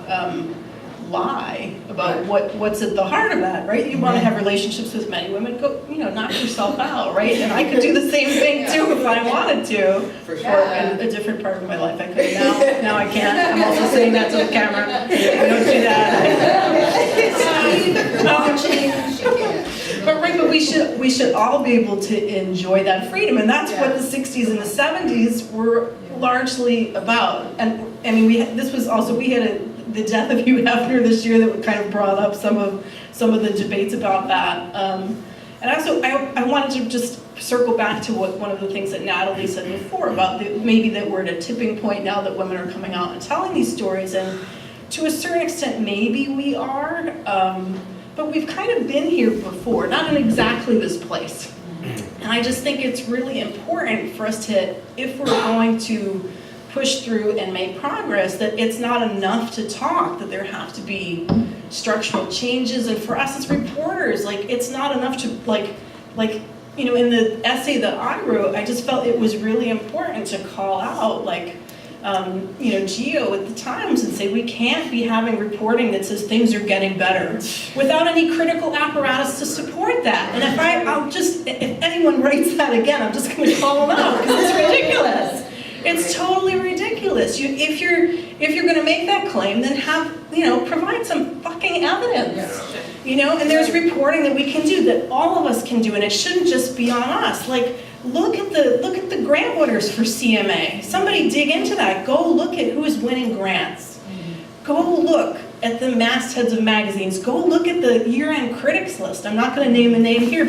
[SPEAKER 2] lie about what's at the heart of that, right? You want to have relationships with many women, go, you know, knock yourself out, right? And I could do the same thing too if I wanted to, for in a different part of my life. I could now I can't. I'm also saying that to the camera. I don't do that. But we should all be able to enjoy that freedom, and that's what the 60s and the 70s were largely about. And I mean, we had the death of Hugh Hefner this year that kind of brought up some of the debates about that. And also, I wanted to just circle back to one of the things that Natalie said before about maybe that we're at a tipping point now that women are coming out and telling these stories, and to a certain extent, maybe we are. But we've kind of been here before, not in exactly this place. And I just think it's really important for us to, if we're going to push through and make progress, that it's not enough to talk, that there have to be structural changes. And for us as reporters, like, it's not enough to, like, you know, in the essay that I wrote, I just felt it was really important to call out, like, you know, Geo at the Times and say we can't be having reporting that says things are getting better without any critical apparatus to support that. And if anyone writes that again, I'm just going to call them out because it's ridiculous. It's totally ridiculous. If you're going to make that claim, then provide some fucking evidence. You know, and there's reporting that we can do, that all of us can do, and it shouldn't just be on us. Like, look at the grant winners for CMA. Somebody dig into that. Go look at who is winning grants. Go look at the mastheads of magazines. Go look at the year-end critics list. I'm not going to name a name here,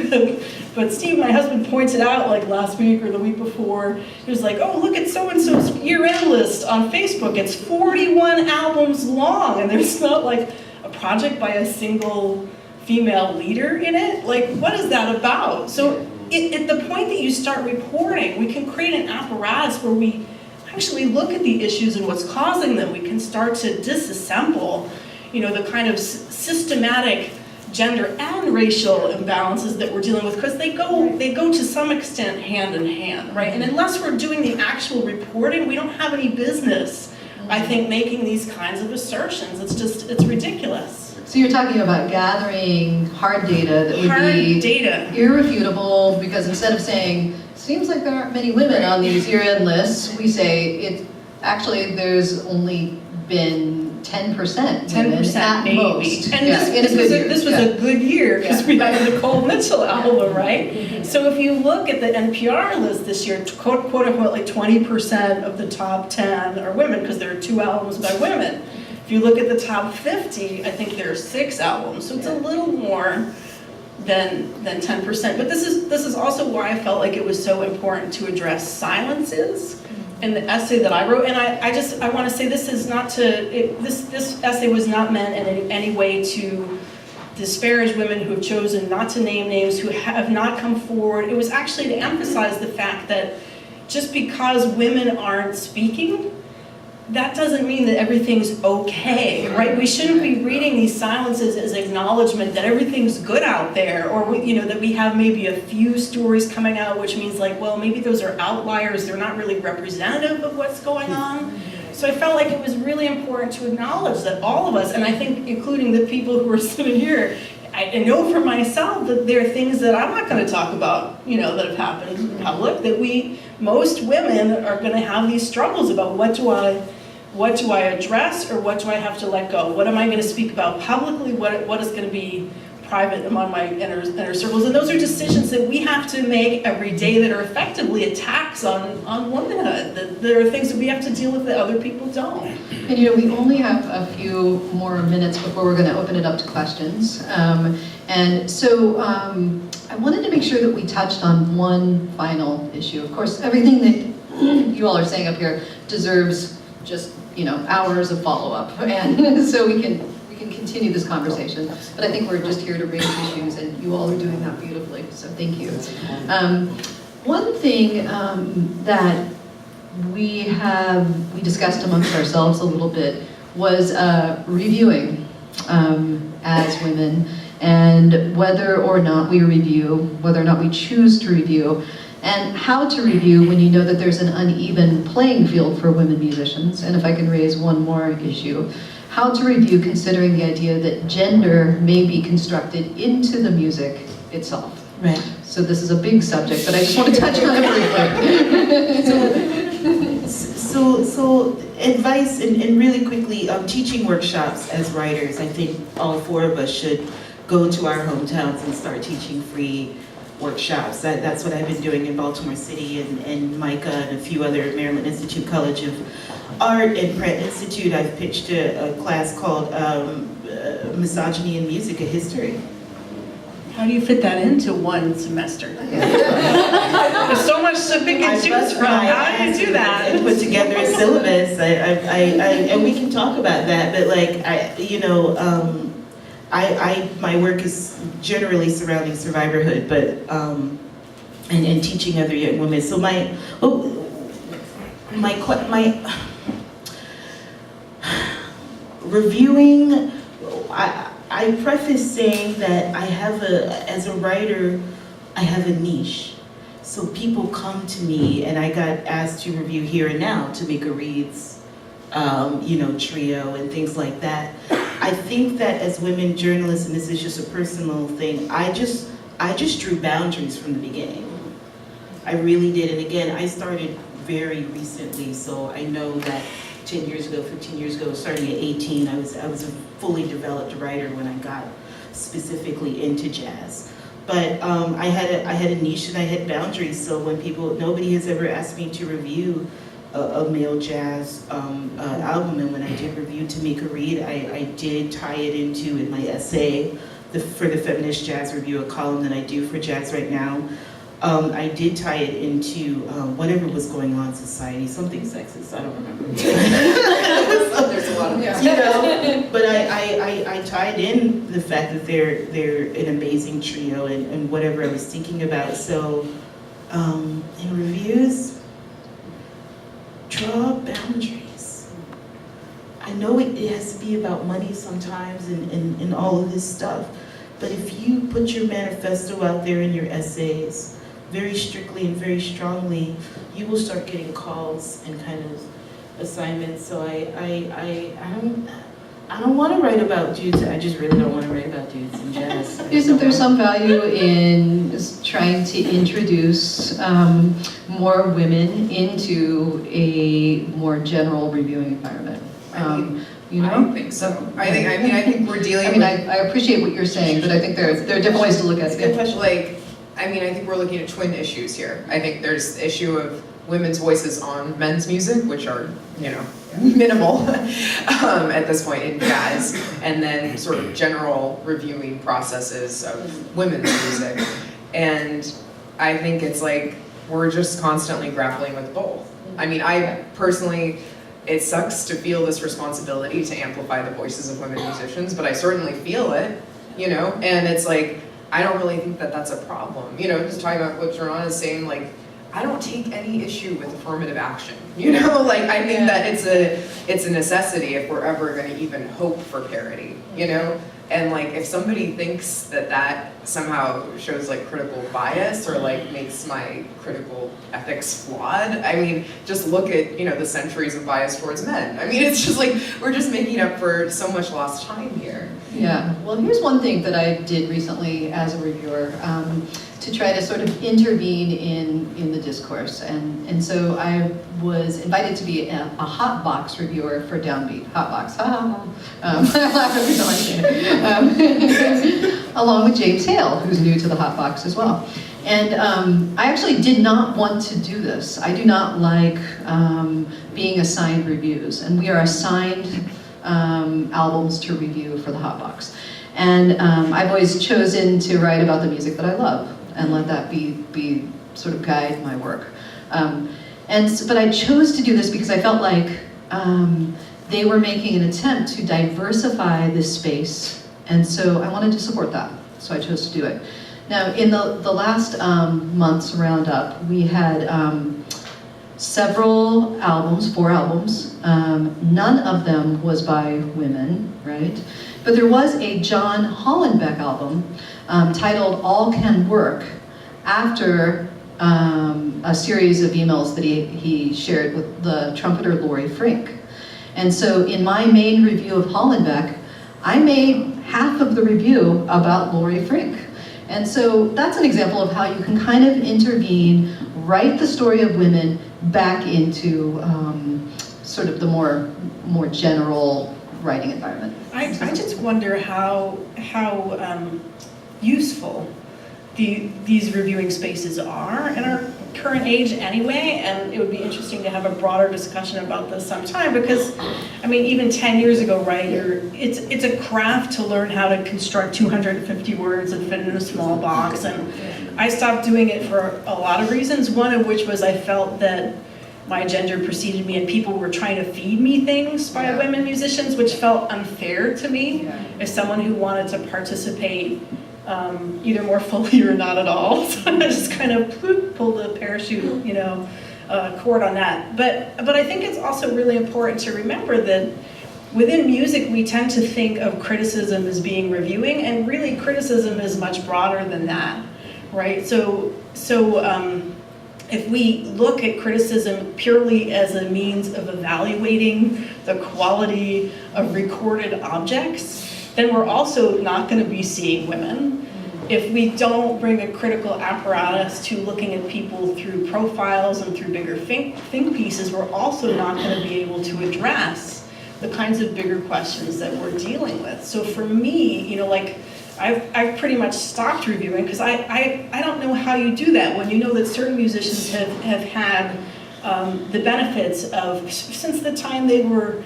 [SPEAKER 2] but Steve, my husband, pointed out like last week or the week before. He was like, "Oh, look at so-and-so's year-end list on Facebook. It's 41 albums long, and there's not like a project by a single female leader in it. Like, what is that about?" So at the point that you start reporting, we can create an apparatus where we actually look at the issues and what's causing them. We can start to disassemble, you know, the kind of systematic gender and racial imbalances that we're dealing with, because they go to some extent hand in hand, right? And unless we're doing the actual reporting, we don't have any business, I think, making these kinds of assertions. It's ridiculous.
[SPEAKER 1] So you're talking about gathering hard data that would be irrefutable, because instead of saying, seems like there aren't many women on these year-end lists, we say there's only been 10% women at
[SPEAKER 2] maybe.
[SPEAKER 1] most.
[SPEAKER 2] And this was a good year because we had the Nicole Mitchell album, right? So if you look at the NPR list this year, quote unquote, like 20% of the top 10 are women because there are 2 albums by women. If you look at the top 50, I think there are 6 albums, so it's a little more than 10%. But this is also why I felt like it was so important to address silences in the essay that I wrote. And I want to say this essay was not meant in any way to disparage women who have chosen not to name names, who have not come forward. It was actually to emphasize the fact that just because women aren't speaking, that doesn't mean that everything's okay, right? We shouldn't be reading these silences as acknowledgement that everything's good out there, or that we have maybe a few stories coming out, which means like, well, maybe those are outliers, they're not really representative of what's going on. So I felt like it was really important to acknowledge that all of us, and I think including the people who are sitting here, I know for myself that there are things that I'm not going to talk about, that have happened in public, that most women are going to have these struggles about what do I address, or what do I have to let go? What am I going to speak about publicly? What is going to be private among my inner circles, and those are decisions that we have to make every day that are effectively attacks on womanhood. That there are things that we have to deal with that other people don't.
[SPEAKER 1] And we only have a few more minutes before we're going to open it up to questions. And so I wanted to make sure that we touched on one final issue. Of course, everything that you all are saying up here deserves just hours of follow-up, and so we can continue this conversation. But I think we're just here to raise issues, and you all are doing that beautifully. So thank you. One thing that we discussed amongst ourselves a little bit was reviewing as women, and whether or not we review, whether or not we choose to review, and how to review when you know that there's an uneven playing field for women musicians. And if I can raise one more issue, how to review considering the idea that gender may be constructed into the music itself.
[SPEAKER 3] Right.
[SPEAKER 1] So this is a big subject, but I just want to touch on it briefly.
[SPEAKER 3] So advice, and really quickly, teaching workshops as writers. I think all four of us should go to our hometowns and start teaching free workshops. That's what I've been doing in Baltimore City, and Micah and a few other Maryland Institute College of Art and Pratt Institute. I've pitched a class called Misogyny in Music, a History.
[SPEAKER 2] How do you fit that into one semester? There's so much to pick and choose from. How do you do that?
[SPEAKER 3] And put together a syllabus. And we can talk about that. But my work is generally surrounding survivorhood, but and teaching other young women. So my reviewing. I preface saying that as a writer, I have a niche. So people come to me, and I got asked to review Here and Now, Tamika Reed's, trio and things like that. I think that as women journalists, and this is just a personal thing, I just drew boundaries from the beginning. I really did, and again, I started very recently, so I know that 10 years ago, 15 years ago, starting at 18, I was a fully developed writer when I got specifically into jazz. But I had a niche and I had boundaries. So when nobody has ever asked me to review a male jazz album, and when I did review Tamika Reed, I did tie it into in my essay for the Feminist Jazz Review, a column that I do for Jazz Right Now. I did tie it into whatever was going on in society, something sexist, I don't remember.
[SPEAKER 4] There's a lot of
[SPEAKER 3] but I tied in the fact that they're an amazing trio and whatever I was thinking about. So in reviews, draw boundaries. I know it has to be about money sometimes and all of this stuff, but if you put your manifesto out there in your essays very strictly and very strongly, you will start getting calls and kind of assignments. So I don't want to write about dudes. I just really don't want to write about dudes in jazz.
[SPEAKER 1] Isn't there some value in trying to introduce more women into a more general reviewing environment?
[SPEAKER 4] I think so. I think we're dealing
[SPEAKER 1] I appreciate what you're saying, but I think there are different ways to look at it.
[SPEAKER 4] I think we're looking at twin issues here. I think there's the issue of women's voices on men's music, which are, minimal at this point in jazz, and then sort of general reviewing processes of women's music. And I think it's like we're just constantly grappling with both. I personally, it sucks to feel this responsibility to amplify the voices of women musicians, but I certainly feel it, and it's like, I don't really think that that's a problem. Just talking about what Joanna is saying, I don't take any issue with affirmative action. I think that it's a necessity if we're ever going to even hope for parity. And if somebody thinks that somehow shows critical bias or makes my critical ethics flawed, just look at the centuries of bias towards men. It's just we're just making up for so much lost time here.
[SPEAKER 1] Yeah, well, here's one thing that I did recently as a reviewer to try to sort of intervene in the discourse. And so I was invited to be a hot box reviewer for Downbeat. Hot box, I laugh every time I say it. along with James Hale, who's new to the Hot Box as well. And I actually did not want to do this. I do not like being assigned reviews, and we are assigned albums to review for the Hot Box. And I've always chosen to write about the music that I love and let that be sort of guide my work. But I chose to do this because I felt like they were making an attempt to diversify this space, and so I wanted to support that, so I chose to do it. Now, in the last month's roundup, we had several albums, 4 albums. None of them was by women, right? But there was a John Hollenbeck album titled All Can Work, after a series of emails that he shared with the trumpeter Laurie Frink. And so in my main review of Hollenbeck, I made half of the review about Laurie Frink. And so that's an example of how you can kind of intervene, write the story of women back into sort of the more general writing environment.
[SPEAKER 2] I just wonder how useful these reviewing spaces are in our current age anyway, and it would be interesting to have a broader discussion about this sometime, because I mean, even 10 years ago, right, it's a craft to learn how to construct 250 words and fit in a small box, and I stopped doing it for a lot of reasons, one of which was I felt that my gender preceded me and people were trying to feed me things by women musicians, which felt unfair to me as someone who wanted to participate either more fully or not at all. So I just kind of pulled the parachute, cord on that. But I think it's also really important to remember that within music, we tend to think of criticism as being reviewing, and really criticism is much broader than that, right? So if we look at criticism purely as a means of evaluating the quality of recorded objects, then we're also not going to be seeing women. If we don't bring a critical apparatus to looking at people through profiles and through bigger think pieces, we're also not going to be able to address the kinds of bigger questions that we're dealing with. So for me, I've pretty much stopped reviewing, because I don't know how you do that when you know that certain musicians have had the benefits of, since the time they were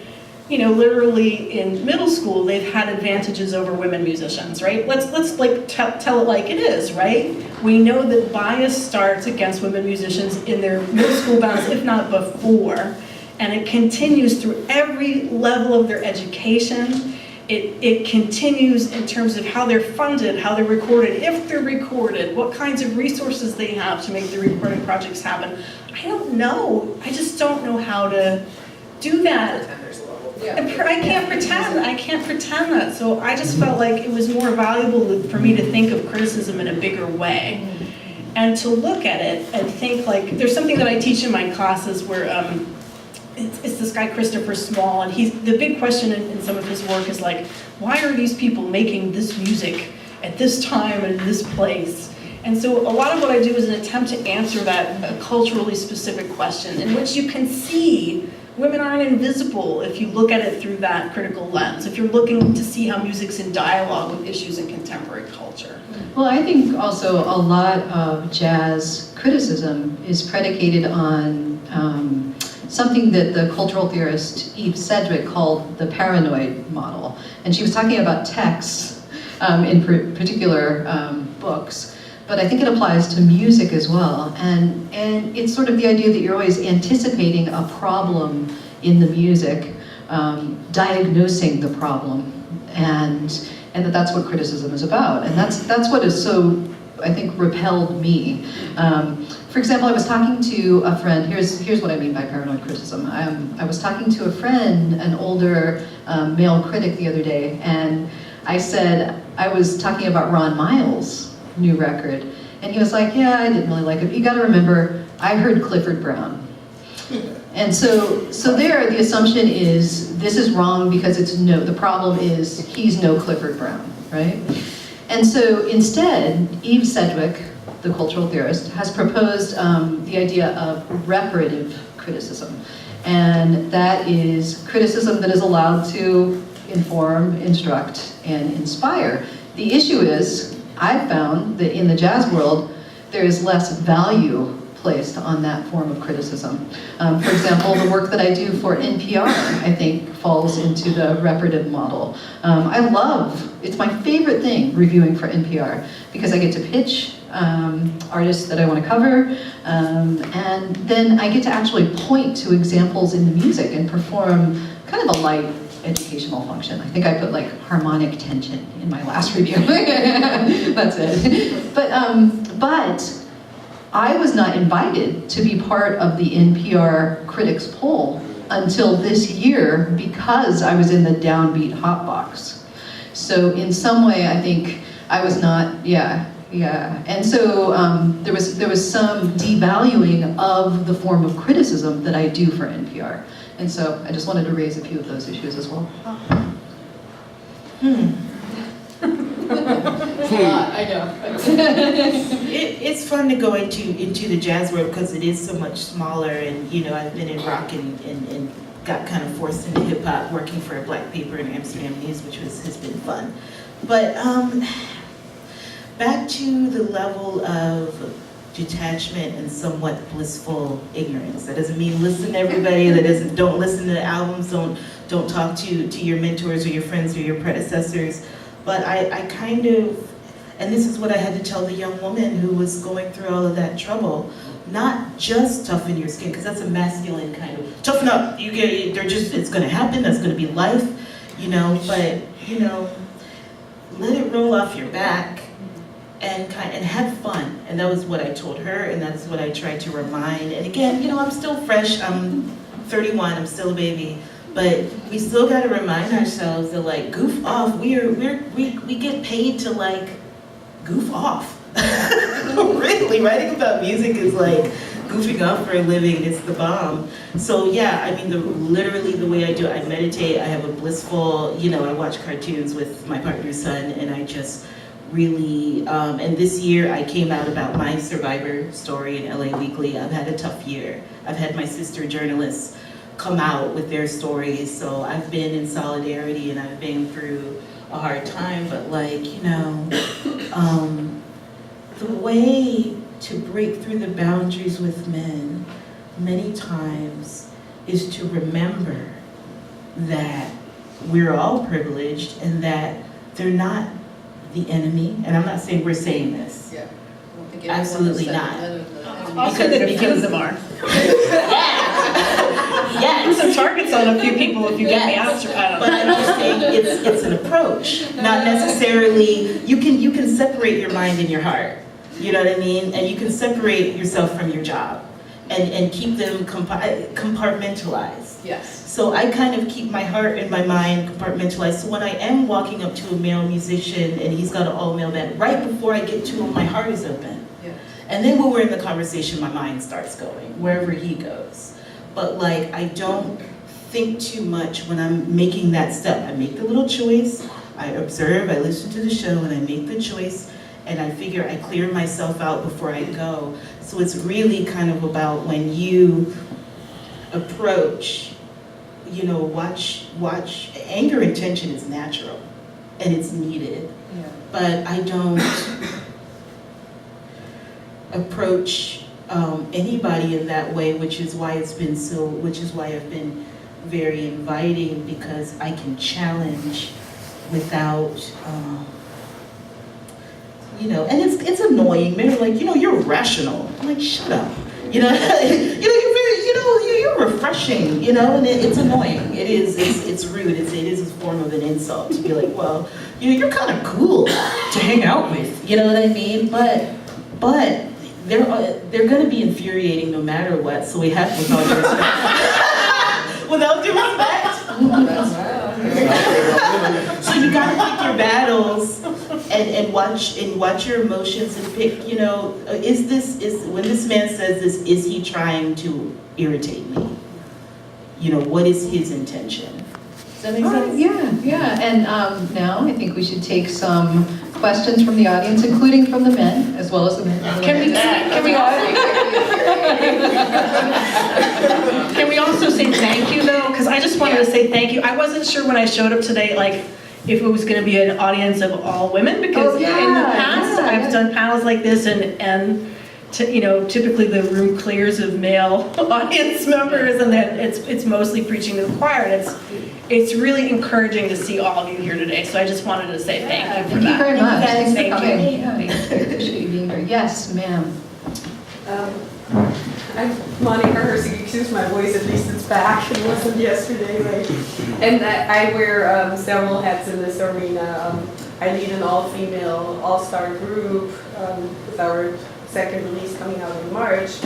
[SPEAKER 2] literally in middle school, they've had advantages over women musicians, right? Let's tell it like it is, right? We know that bias starts against women musicians in their middle school bounds, if not before, and it continues through every level of their education. It continues in terms of how they're funded, how they're recorded, if they're recorded, what kinds of resources they have to make the recording projects happen. I don't know. I just don't know how to do that. I can't pretend that. So I just felt like it was more valuable for me to think of criticism in a bigger way, and to look at it and think, like, there's something that I teach in my classes where it's this guy Christopher Small, and the big question in some of his work is like, why are these people making this music at this time and in this place? And so a lot of what I do is an attempt to answer that culturally specific question, in which you can see women aren't invisible if you look at it through that critical lens, if you're looking to see how music's in dialogue with issues in contemporary culture.
[SPEAKER 1] Well, I think also a lot of jazz criticism is predicated on something that the cultural theorist Eve Sedgwick called the paranoid model. And she was talking about texts in particular books, but I think it applies to music as well. And it's sort of the idea that you're always anticipating a problem in the music, diagnosing the problem, and that's what criticism is about. And that's what is so, I think, repelled me. For example, I was talking to a friend, here's what I mean by paranoid criticism. I was talking to a friend, an older male critic the other day, and I said, I was talking about Ron Miles' new record, and he was like, yeah, I didn't really like it. You gotta remember, I heard Clifford Brown. And so there, the assumption is, this is wrong because the problem is he's no Clifford Brown, right? And so instead, Eve Sedgwick, the cultural theorist, has proposed the idea of reparative criticism. And that is criticism that is allowed to inform, instruct, and inspire. The issue is, I've found that in the jazz world, there is less value placed on that form of criticism. For example, the work that I do for NPR, I think, falls into the reparative model. It's my favorite thing, reviewing for NPR, because I get to pitch artists that I want to cover, and then I get to actually point to examples in the music and perform kind of a light educational function. I think I put like harmonic tension in my last review. That's it. But I was not invited to be part of the NPR critics poll until this year because I was in the downbeat hotbox. So in some way, I think I was not, yeah. And so there was some devaluing of the form of criticism that I do for NPR. And so I just wanted to raise a few of those issues as well. I know.
[SPEAKER 3] It's fun to go into the jazz world because it is so much smaller, and I've been in rock and got kind of forced into hip hop working for a black paper in Amsterdam News, which has been fun. But back to the level of detachment and somewhat blissful ignorance. That doesn't mean listen to everybody. Don't listen to the albums. Don't talk to your mentors or your friends or your predecessors. But I kind of, and this is what I had to tell the young woman who was going through all of that trouble, not just toughen your skin, because that's a masculine kind of, toughen up, it's gonna happen, that's gonna be life, but, let it roll off your back and have fun. And that was what I told her, and that's what I tried to remind. And again, I'm still fresh, I'm 31, I'm still a baby. But we still got to remind ourselves that, like, goof off. We get paid to, like, goof off. Really, writing about music is like goofing off for a living. It's the bomb. So yeah, I mean, literally the way I do it, I meditate. I have a blissful, I watch cartoons with my partner's son, and I just really. And this year I came out about my survivor story in LA Weekly. I've had a tough year. I've had my sister journalists come out with their stories, so I've been in solidarity and I've been through a hard time, but the way to break through the boundaries with men many times is to remember that we're all privileged and that they're not the enemy, and I'm not saying we're saying this.
[SPEAKER 1] Yeah.
[SPEAKER 3] Absolutely not.
[SPEAKER 2] Also, that a few of them are.
[SPEAKER 3] Yes.
[SPEAKER 2] Put some targets on a few people if you get me out.
[SPEAKER 3] But I'm just saying it's an approach, not necessarily. You can separate your mind and your heart. You know what I mean? And you can separate yourself from your job, and keep them compartmentalized.
[SPEAKER 1] Yes.
[SPEAKER 3] So I kind of keep my heart and my mind compartmentalized. So when I am walking up to a male musician and he's got an all-male band, right before I get to him, my heart is open.
[SPEAKER 1] Yeah.
[SPEAKER 3] And then when we're in the conversation, my mind starts going wherever he goes. But I don't think too much when I'm making that step. I make the little choice, I observe, I listen to the show, and I make the choice, and I figure I clear myself out before I go. So it's really kind of about when you approach, watch, anger and tension is natural, and it's needed.
[SPEAKER 1] Yeah.
[SPEAKER 3] But I don't approach anybody in that way, which is why I've been very inviting, because I can challenge without, and it's annoying. Men are like, you're rational. I'm like, shut up. You're refreshing, and it's annoying. It's rude. It is a form of an insult to be like, well, you're kind of cool to hang out with. You know what I mean? But they're going to be infuriating no matter what. So we have to, with all due respect. With all due respect. So you got to pick your battles and watch your emotions and pick. When this man says this, is he trying to irritate me? What is his intention? Does that make sense?
[SPEAKER 1] Yeah. And now I think we should take some questions from the audience, including from the men, as well as the men.
[SPEAKER 2] Can we also say thank you though? Because I just wanted to say thank you. I wasn't sure when I showed up today, like, if it was going to be an audience of all women, because in the past I've done panels like this, and typically the room clears of male audience members, and then it's mostly preaching to the choir. And it's really encouraging to see all of you here today. So I just wanted to say thank you for that.
[SPEAKER 1] Thank you very much. Thanks for
[SPEAKER 2] Thank
[SPEAKER 1] coming.
[SPEAKER 2] you.
[SPEAKER 1] Yeah, I appreciate you being here. Yes, ma'am.
[SPEAKER 5] I'm Monica, so you excuse my voice, at least it's back, it wasn't yesterday, right? And I wear several hats in this arena. I lead an all-female, all-star group with our second release coming out in March.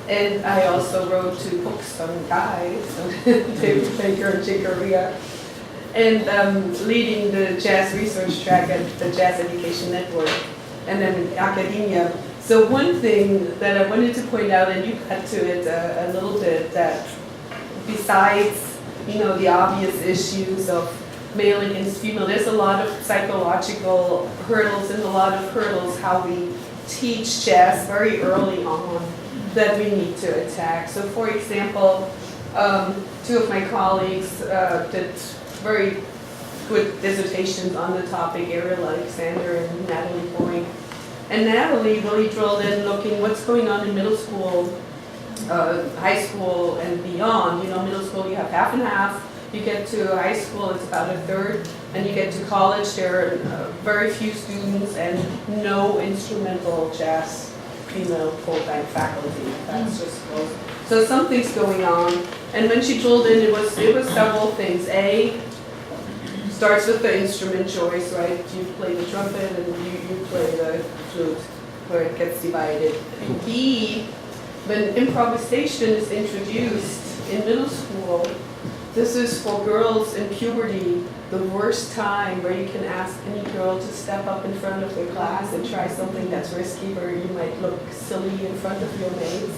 [SPEAKER 5] And I also wrote 2 books on guys, David Baker and Chick Corea. And leading the jazz research track at the Jazz Education Network, and then in academia. So one thing that I wanted to point out, and you got to it a little bit, that besides, the obvious issues of male against female, there's a lot of psychological hurdles and a lot of hurdles how we teach jazz very early on that we need to attack. So for example, 2 of my colleagues did very good dissertations on the topic, Ariel Alexander and Natalie Winery. And Natalie really drilled in looking what's going on in middle school, high school, and beyond. Middle school you have half and half. You get to high school, it's about a third. And you get to college, there are very few students and no instrumental jazz female full-time faculty. That's just close. So something's going on. And when she drilled in, it was several things. A, starts with the instrument choice, right? You play the trumpet and you play the flute, where it gets divided. And B, when improvisation is introduced in middle school, this is for girls in puberty, the worst time where you can ask any girl to step up in front of the class and try something that's risky, where you might look silly in front of your mates.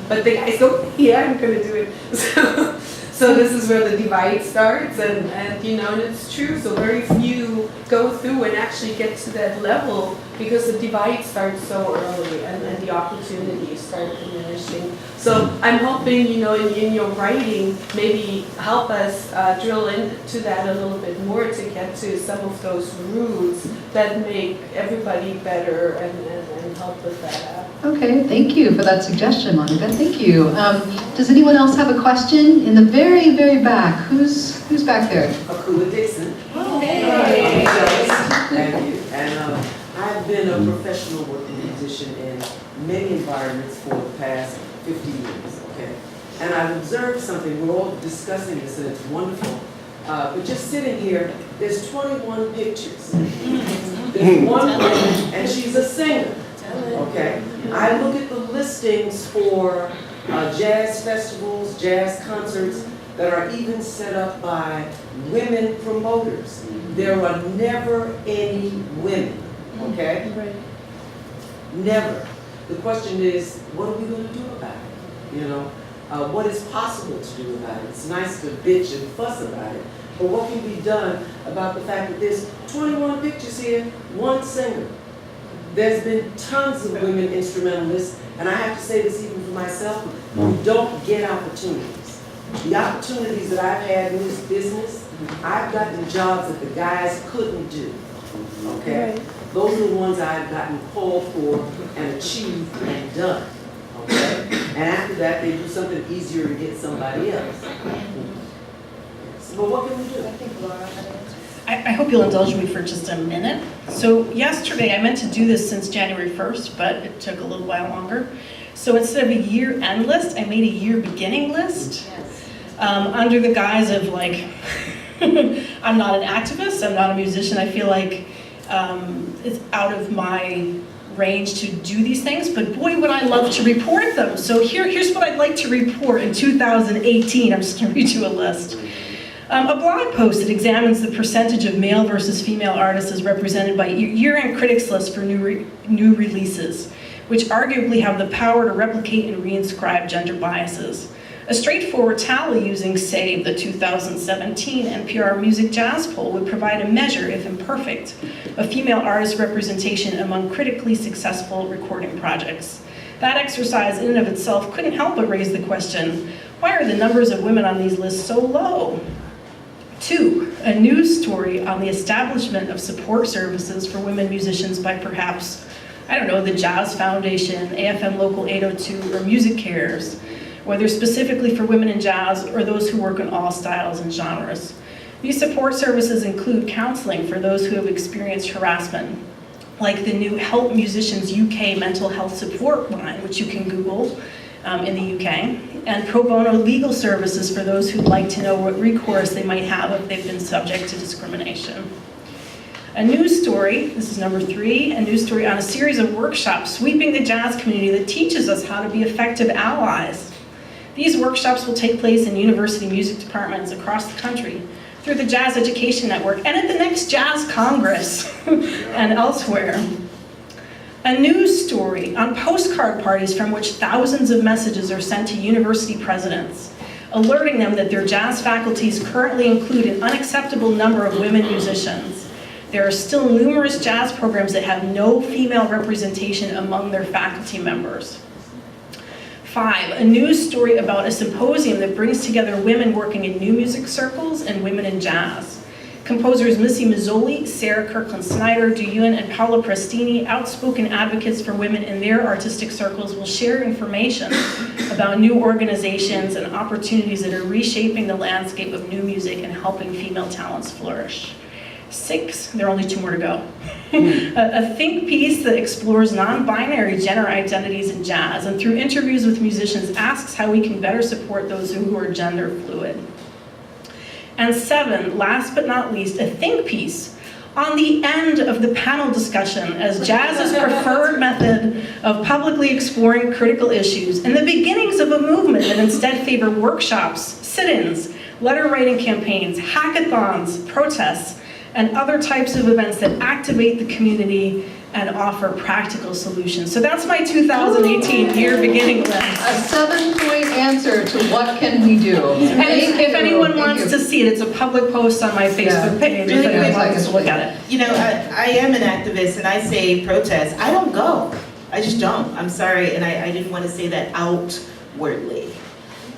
[SPEAKER 5] But the guys go, yeah, I'm gonna do it. So this is where the divide starts, and it's true. So very few go through and actually get to that level because the divide starts so early, and the opportunities start diminishing. So I'm hoping, in your writing, maybe help us drill into that a little bit more to get to some of those roots that make everybody better and help with that.
[SPEAKER 1] Okay, thank you for that suggestion, Monica. Thank you. Does anyone else have a question? In the very, very back. Who's back there?
[SPEAKER 6] Akula Dixon.
[SPEAKER 1] Hey.
[SPEAKER 6] Thank you. And I've been a professional working musician in many environments for the past 50 years, okay? And I've observed something, we're all discussing this and it's wonderful, but just sitting here, there's 21 pictures. There's one woman and she's a singer, okay? I look at the listings for jazz festivals, jazz concerts that are even set up by women promoters. There are never any women, okay? Never. The question is, what are we going to do about it? What is possible to do about it? It's nice to bitch and fuss about it, but what can be done about the fact that there's 21 pictures here, one singer? There's been tons of women instrumentalists, and I have to say this even for myself, we don't get opportunities. The opportunities that I've had in this business, I've gotten jobs that the guys couldn't do, okay? Those are the ones I've gotten called for and achieved and done, okay? And after that, they do something easier to get somebody else. So, but what can we do?
[SPEAKER 2] I hope you'll indulge me for just a minute. So yesterday, I meant to do this since January 1st, but it took a little while longer. So instead of a year-end list, I made a year-beginning list. Under the guise of I'm not an activist, I'm not a musician, I feel like it's out of my range to do these things, but boy, would I love to report them. So here's what I'd like to report in 2018. I'm just gonna read you a list. A blog post that examines the percentage of male versus female artists as represented by year-end critics list for new releases, which arguably have the power to replicate and reinscribe gender biases. A straightforward tally using, say, the 2017 NPR Music Jazz poll would provide a measure, if imperfect, of female artist representation among critically successful recording projects. That exercise in and of itself couldn't help but raise the question, Why are the numbers of women on these lists so low? 2, a news story on the establishment of support services for women musicians by perhaps, I don't know, the Jazz Foundation, AFM Local 802, or Music Cares, whether specifically for women in jazz or those who work in all styles and genres. These support services include counseling for those who have experienced harassment, like the new Help Musicians UK mental health support line, which you can Google in the UK, and pro bono legal services for those who'd like to know what recourse they might have if they've been subject to discrimination. A news story, this is number 3, a news story on a series of workshops sweeping the jazz community that teaches us how to be effective allies. These workshops will take place in university music departments across the country, through the Jazz Education Network, and at the next Jazz Congress and elsewhere. A news story on postcard parties from which thousands of messages are sent to university presidents, alerting them that their jazz faculties currently include an unacceptable number of women musicians. There are still numerous jazz programs that have no female representation among their faculty members. 5, a news story about a symposium that brings together women working in new music circles and women in jazz. Composers Missy Mazzoli, Sarah Kirkland-Snyder, Duyun, and Paola Prestini, outspoken advocates for women in their artistic circles, will share information about new organizations and opportunities that are reshaping the landscape of new music and helping female talents flourish. 6, there are only 2 more to go. A think piece that explores non-binary gender identities in jazz, and through interviews with musicians asks how we can better support those who are gender fluid. And 7, last but not least, a think piece on the end of the panel discussion as jazz's preferred method of publicly exploring critical issues, and the beginnings of a movement that instead favor workshops, sit-ins, letter writing campaigns, hackathons, protests, and other types of events that activate the community and offer practical solutions. So that's my 2018 year beginning list.
[SPEAKER 1] A 7-point answer to what can we do.
[SPEAKER 2] And if anyone wants to see it, it's a public post on my Facebook page. If anyone wants to look at it.
[SPEAKER 3] You know, I am an activist, and I say protest. I don't go. I just don't. I'm sorry, and I didn't want to say that outwardly.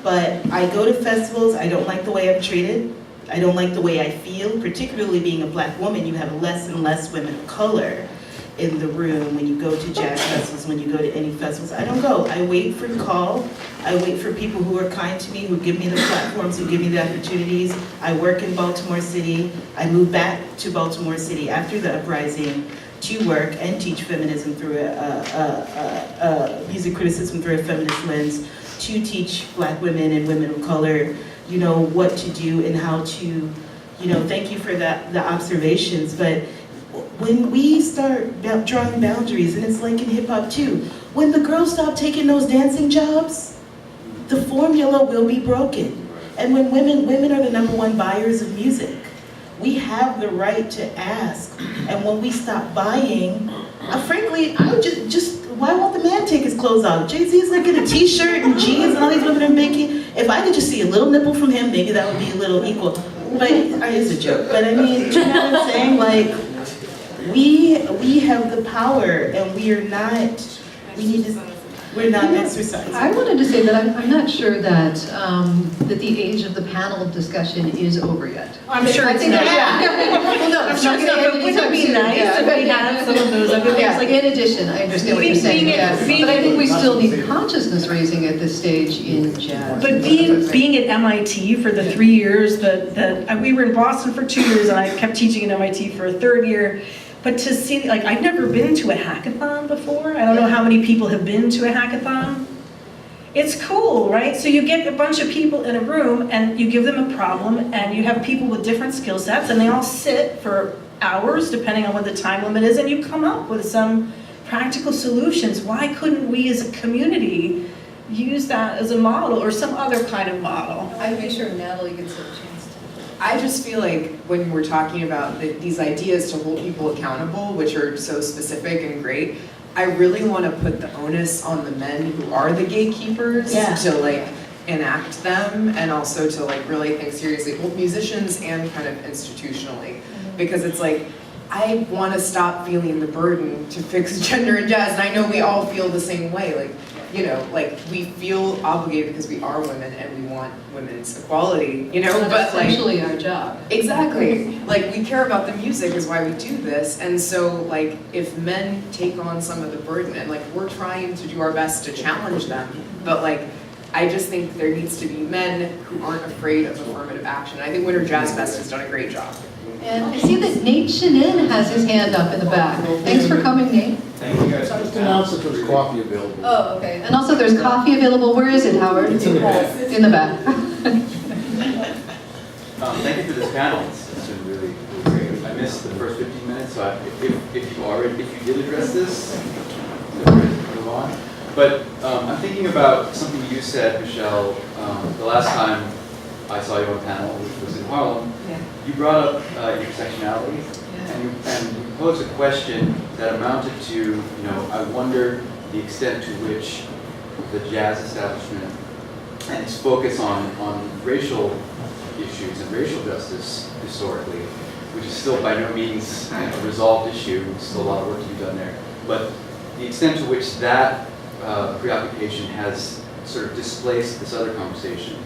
[SPEAKER 3] But I go to festivals. I don't like the way I'm treated. I don't like the way I feel, particularly being a Black woman. You have less and less women of color in the room when you go to jazz festivals, when you go to any festivals. I don't go. I wait for the call. I wait for people who are kind to me, who give me the platforms, who give me the opportunities. I work in Baltimore City. I moved back to Baltimore City after the uprising to work and teach feminism through music criticism through a feminist lens, to teach Black women and women of color, you know, what to do and how to, you know, thank you for that, the observations. But when we start drawing boundaries, and it's like in hip hop too, when the girls stop taking those dancing jobs, the formula will be broken. And when women are the #1 buyers of music, we have the right to ask. And when we stop buying, frankly, I would just why won't the man take his clothes off? Jay-Z's like in a t-shirt and jeans and all these women are making. If I could just see a little nipple from him, maybe that would be a little equal. But it's a joke. But I mean, you know what I'm saying? Like, we have the power, and we're not exercising.
[SPEAKER 1] I wanted to say that I'm not sure that that the age of the panel discussion is over yet.
[SPEAKER 2] I'm sure
[SPEAKER 1] I
[SPEAKER 2] it's
[SPEAKER 1] think
[SPEAKER 2] not.
[SPEAKER 1] Well, no,
[SPEAKER 2] I'm sure it's not, but wouldn't it be nice if we had some of those other things? Like,
[SPEAKER 1] in addition, I understand what you're saying, but I think we still need consciousness raising at this stage in jazz.
[SPEAKER 2] But being at MIT for the 3 years that we were in Boston for 2 years, and I kept teaching at MIT for a 3rd year. But to see, like, I've never been to a hackathon before. I don't know how many people have been to a hackathon. It's cool, right? So you get a bunch of people in a room and you give them a problem, and you have people with different skill sets, and they all sit for hours, depending on what the time limit is, and you come up with some practical solutions. Why couldn't we as a community use that as a model, or some other kind of model?
[SPEAKER 1] I'd make sure Natalie gets a chance to.
[SPEAKER 4] I just feel like when we're talking about these ideas to hold people accountable, which are so specific and great, I really want to put the onus on the men who are the gatekeepers to like enact them, and also to like really think seriously, both musicians and kind of institutionally. Because it's like, I want to stop feeling the burden to fix gender in jazz, and I know we all feel the same way. Like, you know, like we feel obligated because we are women and we want women's equality, you know,
[SPEAKER 1] That's
[SPEAKER 4] but like.
[SPEAKER 1] essentially our job.
[SPEAKER 4] Exactly. Like, we care about the music is why we do this. And so, like, if men take on some of the burden, and like, we're trying to do our best to challenge them, but like, I just think there needs to be men who aren't afraid of affirmative action. I think Winter Jazz Fest has done a great job.
[SPEAKER 1] And I see that Nate Shinin has his hand up in the back. Thanks for coming, Nate.
[SPEAKER 7] Thank you guys.
[SPEAKER 8] Just announced that there's coffee available.
[SPEAKER 1] Oh, okay. And also there's coffee available. Where is it, Howard?
[SPEAKER 8] It's in the back.
[SPEAKER 1] In the back.
[SPEAKER 7] Thank you for this panel. It's been really, really great. I missed the first 15 minutes, so if you did address this, feel free to move on. But I'm thinking about something you said, Michelle, the last time I saw you on a panel, which was in Harlem.
[SPEAKER 4] Yeah.
[SPEAKER 7] You brought up intersectionality, and you posed a question that amounted to, you know, I wonder the extent to which the jazz establishment and its focus on racial issues and racial justice historically, which is still by no means a resolved issue. There's still a lot of work to be done there. But the extent to which that preoccupation has sort of displaced this other conversation,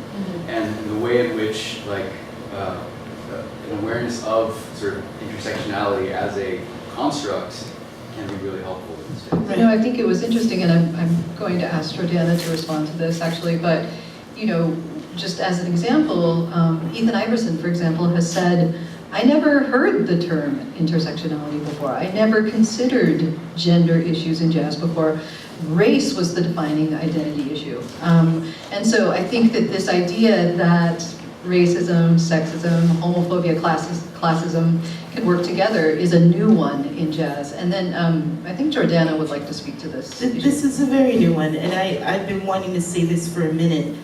[SPEAKER 7] and the way in which, like, an awareness of sort of intersectionality as a construct can be really helpful in this space.
[SPEAKER 1] You know, I think it was interesting, and I'm going to ask Jordana to respond to this actually, but, you know, just as an example, Ethan Iverson, for example, has said, I never heard the term intersectionality before. I never considered gender issues in jazz before. Race was the defining identity issue. And so I think that this idea that racism, sexism, homophobia, classism can work together is a new one in jazz. And then I think Jordana would like to speak to this issue.
[SPEAKER 3] This is a very new one, and I've been wanting to say this for a minute.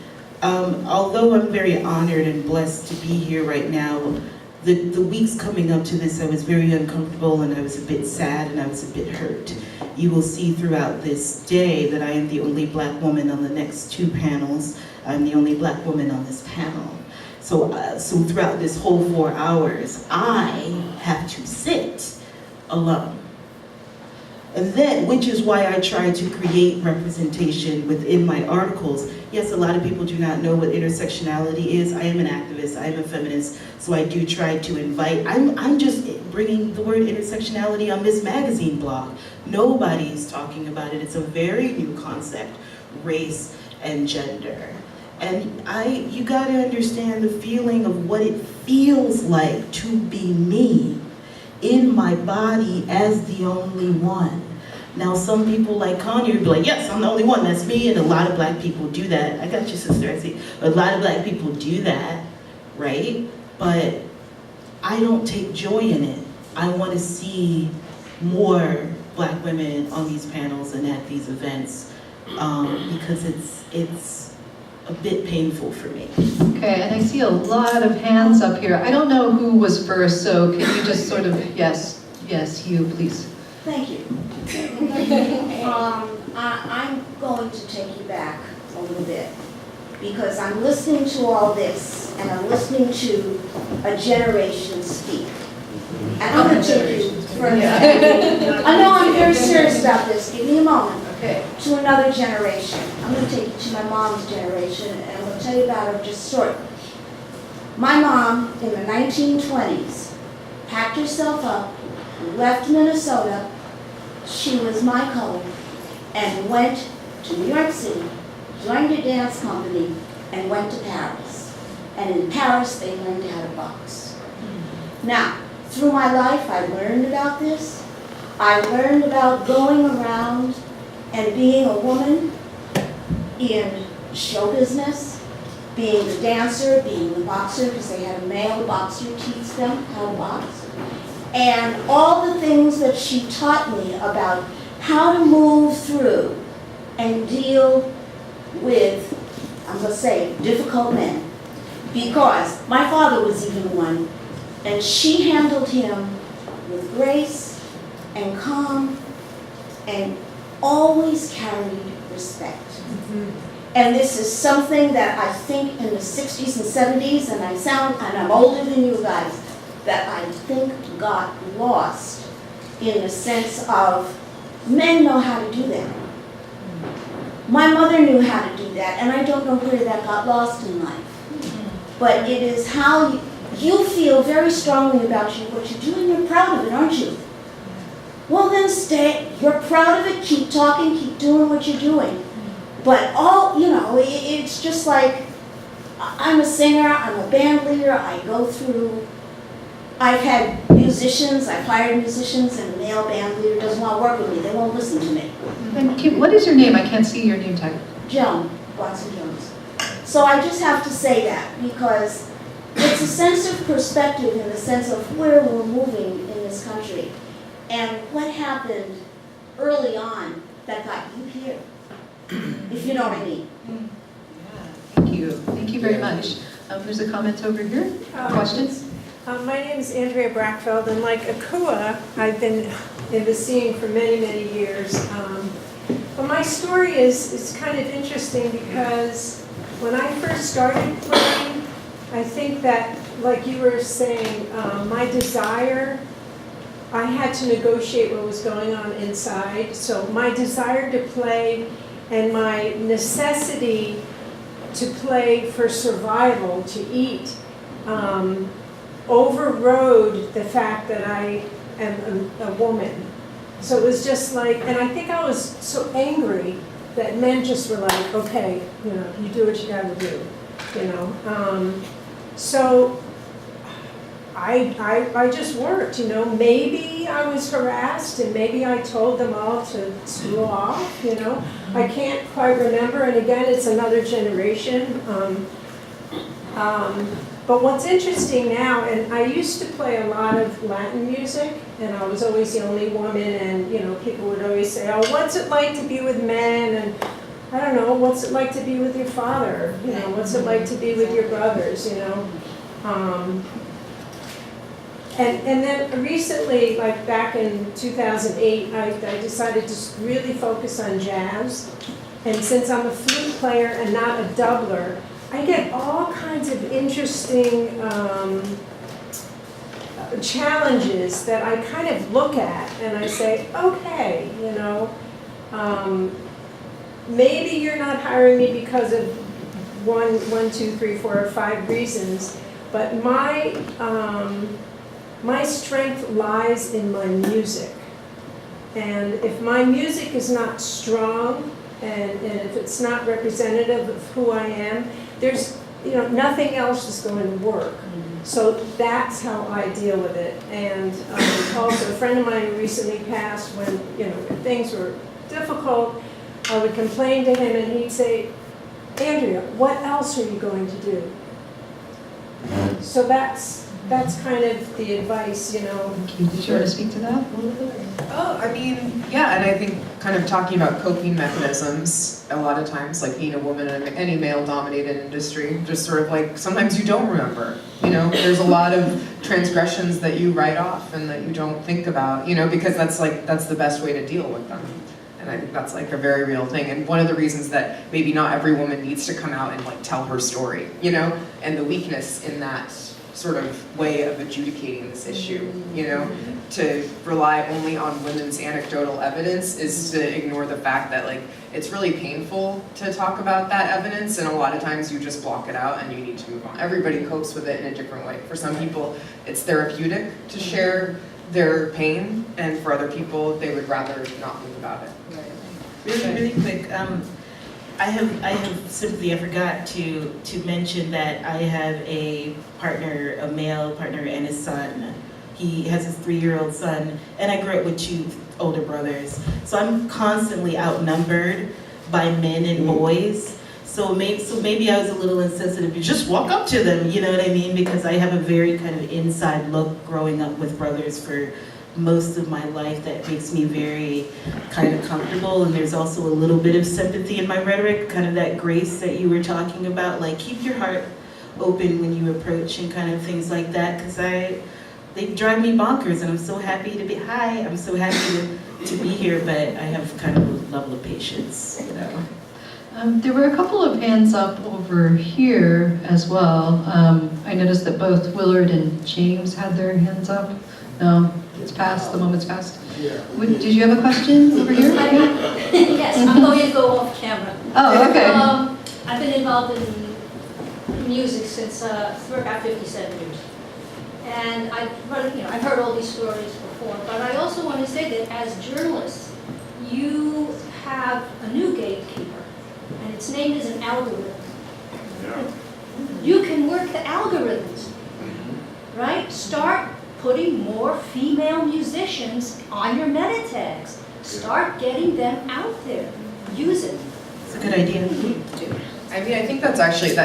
[SPEAKER 3] Although I'm very honored and blessed to be here right now, the weeks coming up to this, I was very uncomfortable and I was a bit sad and I was a bit hurt. You will see throughout this day that I am the only black woman on the next two panels. I'm the only black woman on this panel. So throughout this whole 4 hours, I have to sit alone. And then, which is why I try to create representation within my articles. Yes, a lot of people do not know what intersectionality is. I am an activist, I am a feminist, so I do try to invite. I'm just bringing the word intersectionality on this magazine blog. Nobody's talking about it. It's a very new concept, race and gender. And you gotta understand the feeling of what it feels like to be me in my body as the only one. Now, some people like Kanye would be like, yes, I'm the only one, that's me, and a lot of black people do that. I got you, sister, I see. A lot of black people do that, right? But I don't take joy in it. I want to see more black women on these panels and at these events because it's a bit painful for me.
[SPEAKER 1] Okay, and I see a lot of hands up here. I don't know who was first, so can you just sort of, yes, you, please.
[SPEAKER 9] Thank you. I'm going to take you back a little bit because I'm listening to all this and I'm listening to a generation speak. And I'm going to take you further. I know I'm very serious about this. Give me a moment.
[SPEAKER 1] Okay.
[SPEAKER 9] To another generation. I'm going to take you to my mom's generation and I'm going to tell you about her just short. My mom in the 1920s packed herself up, left Minnesota. She was my color, and went to New York City, joined a dance company, and went to Paris. And in Paris, they learned how to box. Now, through my life, I learned about this. I learned about going around and being a woman in show business, being the dancer, being the boxer, because they had a male boxer teach them how to box. And all the things that she taught me about how to move through and deal with, I'm going to say, difficult men. Because my father was even one, and she handled him with grace and calm and always carried respect. And this is something that I think in the 60s and 70s, and I'm older than you guys, that I think got lost in the sense of men know how to do that. My mother knew how to do that, and I don't know where that got lost in life. But it is how you feel very strongly about what you do, and you're proud of it, aren't you? Well, then stay. You're proud of it. Keep talking. Keep doing what you're doing. But it's just like I'm a singer. I'm a band leader. I've had musicians. I've hired musicians, and a male band leader doesn't want to work with me. They won't listen to me.
[SPEAKER 1] And Kim, what is your name? I can't see your name tag.
[SPEAKER 9] Joan, Watson Jones. So I just have to say that because it's a sense of perspective in the sense of where we're moving in this country and what happened early on that got you here, if you know what I mean.
[SPEAKER 1] Thank you. Thank you very much. There's a comment over here. Questions?
[SPEAKER 10] My name is Andrea Brachfeld, and like Akua, I've been in the scene for many, many years. But my story is kind of interesting because when I first started playing, I think that, like you were saying, my desire, I had to negotiate what was going on inside. So my desire to play and my necessity to play for survival, to eat, overrode the fact that I am a woman. So it was just like, and I think I was so angry that men just were like, okay, you do what you gotta do, So I just worked, maybe I was harassed and maybe I told them all to screw off, I can't quite remember, and again, it's another generation. But what's interesting now, and I used to play a lot of Latin music, and I was always the only woman, and people would always say, oh, what's it like to be with men? And I don't know, what's it like to be with your father? What's it like to be with your brothers, And then recently, like back in 2008, I decided to really focus on jazz. And since I'm a flute player and not a doubler, I get all kinds of interesting challenges that I kind of look at and I say, okay, maybe you're not hiring me because of one, two, three, 4, or 5 reasons, but my strength lies in my music. And if my music is not strong and if it's not representative of who I am, there's nothing else is going to work. So that's how I deal with it. And also a friend of mine who recently passed, when things were difficult, I would complain to him and he'd say, Andrea, what else are you going to do? So that's kind of the advice,
[SPEAKER 1] Thank you. Did you want to speak to that?
[SPEAKER 4] Oh, I mean, yeah, and I think kind of talking about coping mechanisms, a lot of times, like being a woman in any male-dominated industry, just sort of like, sometimes you don't remember, there's a lot of transgressions that you write off and that you don't think about, because that's the best way to deal with them. And I think that's like a very real thing. And one of the reasons that maybe not every woman needs to come out and like tell her story, and the weakness in that sort of way of adjudicating this issue, to rely only on women's anecdotal evidence is to ignore the fact that like it's really painful to talk about that evidence, and a lot of times you just block it out and you need to move on. Everybody copes with it in a different way. For some people, it's therapeutic to share their pain, and for other people, they would rather not think about it.
[SPEAKER 3] Really quick, I forgot to mention that I have a male partner, and his son. He has his 3-year-old son, and I grew up with 2 older brothers. So I'm constantly outnumbered by men and boys. So maybe I was a little insensitive to just walk up to them, you know what I mean? Because I have a very kind of inside look growing up with brothers for most of my life that makes me very kind of comfortable, and there's also a little bit of sympathy in my rhetoric, kind of that grace that you were talking about, like keep your heart open when you approach and kind of things like that, because they drive me bonkers, and I'm so happy to be, I'm so happy to be here, but I have kind of a level of patience,
[SPEAKER 1] There were a couple of hands up over here as well. I noticed that both Willard and James had their hands up. No, it's passed, the moment's passed.
[SPEAKER 8] Yeah.
[SPEAKER 1] Did you have a question over here?
[SPEAKER 11] Yes, I'm going to go off camera.
[SPEAKER 1] Oh, okay.
[SPEAKER 11] I've been involved in music since for about 57 years. And I've heard all these stories before, but I also want to say that as journalists, you have a new gatekeeper, and its name is an algorithm. You can work the algorithms, right? Start putting more female musicians on your meta tags. Start getting them out there. Use it.
[SPEAKER 3] It's a good idea.
[SPEAKER 4] I mean, I think that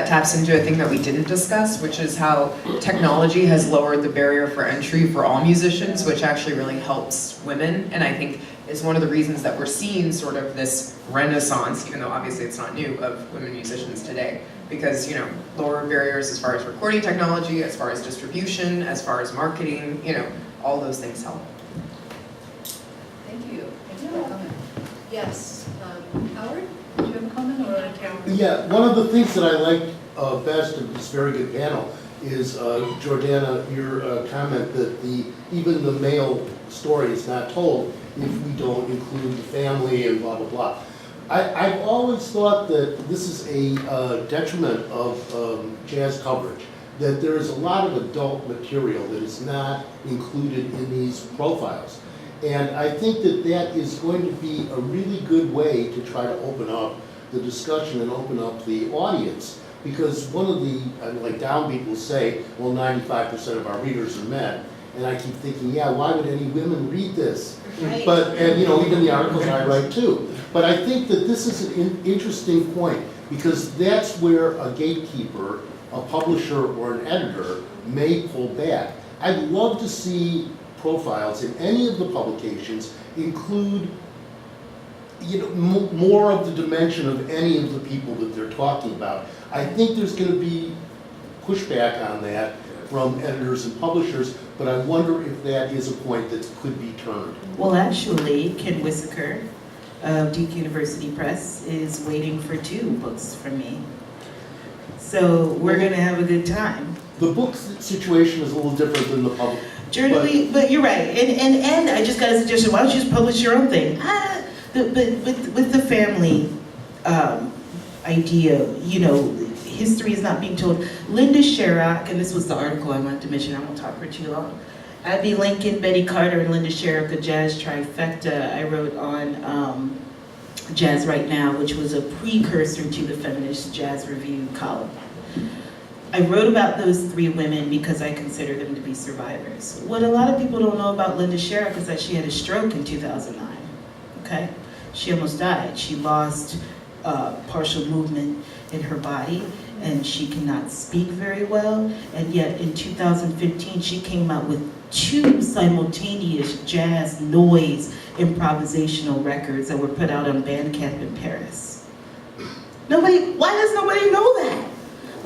[SPEAKER 4] taps into a thing that we didn't discuss, which is how technology has lowered the barrier for entry for all musicians, which actually really helps women. And I think is one of the reasons that we're seeing sort of this renaissance, even though obviously it's not new, of women musicians today. Because, lower barriers as far as recording technology, as far as distribution, as far as marketing, all those things help.
[SPEAKER 1] Thank you. Any other comment? Yes. Howard, do you have a comment or a Tamara?
[SPEAKER 8] Yeah, one of the things that I like best of this very good panel is, Jordana, your comment that even the male story is not told if we don't include the family and blah, blah, blah. I've always thought that this is a detriment of jazz coverage, that there is a lot of adult material that is not included in these profiles. And I think that that is going to be a really good way to try to open up the discussion and open up the audience. Because one of the, like downbeat will say, well, 95% of our readers are men. And I keep thinking, yeah, why would any women read this?
[SPEAKER 3] Right.
[SPEAKER 8] But, and even the articles I write too. But I think that this is an interesting point, because that's where a gatekeeper, a publisher, or an editor may pull back. I'd love to see profiles in any of the publications include more of the dimension of any of the people that they're talking about. I think there's going to be pushback on that from editors and publishers, but I wonder if that is a point that could be turned.
[SPEAKER 3] Well, actually, Ken Wissaker of Duke University Press is waiting for 2 books from me. So we're going to have a good time.
[SPEAKER 8] The book situation is a little different than the public.
[SPEAKER 3] Journaling, but you're right. And I just got a suggestion. Why don't you just publish your own thing? But with the family idea, history is not being told. Linda Schirach, and this was the article I wanted to mention. I won't talk for too long. Abby Lincoln, Betty Carter, and Linda Schirach, a jazz trifecta I wrote on Jazz Right Now, which was a precursor to the Feminist Jazz Review column. I wrote about those 3 women because I consider them to be survivors. What a lot of people don't know about Linda Schirach is that she had a stroke in 2009, okay? She almost died. She lost partial movement in her body, and she cannot speak very well, and yet in 2015 she came out with 2 simultaneous jazz noise improvisational records that were put out on Bandcamp in Paris. Why does nobody know that?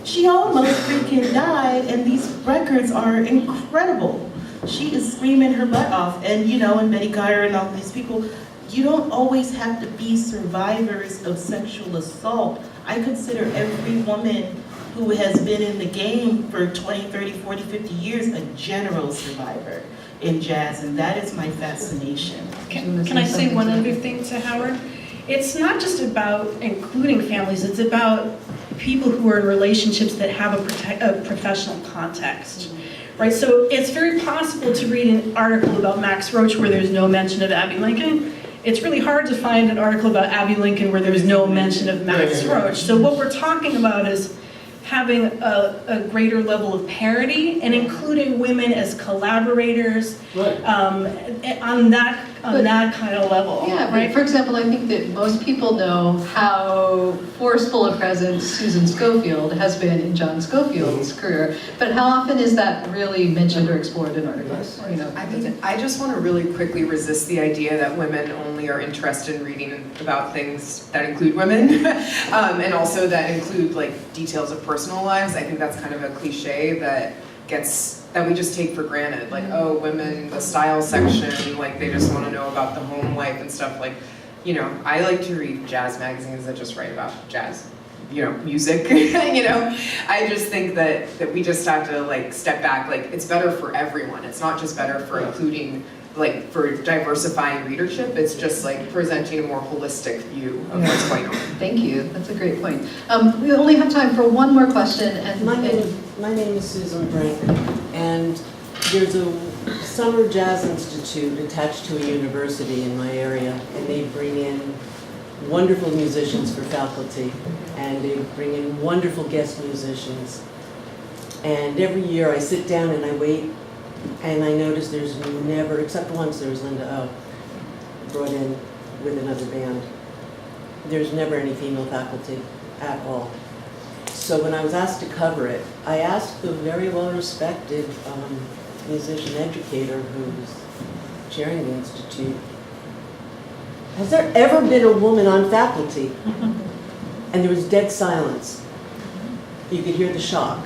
[SPEAKER 3] She almost freaking died, and these records are incredible. She is screaming her butt off, and and Betty Carter and all these people, you don't always have to be survivors of sexual assault. I consider every woman who has been in the game for 20, 30, 40, 50 years a general survivor in jazz, and that is my fascination.
[SPEAKER 2] Can I say one other thing to Howard? It's not just about including families, it's about people who are in relationships that have a professional context, right? So it's very possible to read an article about Max Roach where there's no mention of Abby Lincoln. It's really hard to find an article about Abby Lincoln where there's no mention of Max Roach. So what we're talking about is having a greater level of parity and including women as collaborators on that kind of level.
[SPEAKER 1] Yeah,
[SPEAKER 2] right?
[SPEAKER 1] but for example, I think that most people know how forceful a presence Susan Schofield has been in John Schofield's career, but how often is that really mentioned or explored in articles?
[SPEAKER 4] I just want to really quickly resist the idea that women only are interested in reading about things that include women, and also that include details of personal lives. I think that's kind of a cliche that we just take for granted. Women, the style section, they just want to know about the home life and stuff. you know, I like to read jazz magazines that just write about jazz, you know, music, you know. I just think that we just have to like step back, like it's better for everyone. It's not just better for including, like for diversifying readership, it's just like presenting a more holistic view of what's going on.
[SPEAKER 1] Thank you, that's a great point. We only have time for one more question, and
[SPEAKER 12] My name is Susan Brink, and there's a summer jazz institute attached to a university in my area, and they bring in wonderful musicians for faculty, and they bring in wonderful guest musicians. And every year I sit down and I wait, and I notice there's never, except once there was Linda O, brought in with another band. There's never any female faculty at all. So when I was asked to cover it, I asked the very well-respected musician educator who's chairing the institute, has there ever been a woman on faculty? And there was dead silence. You could hear the shock.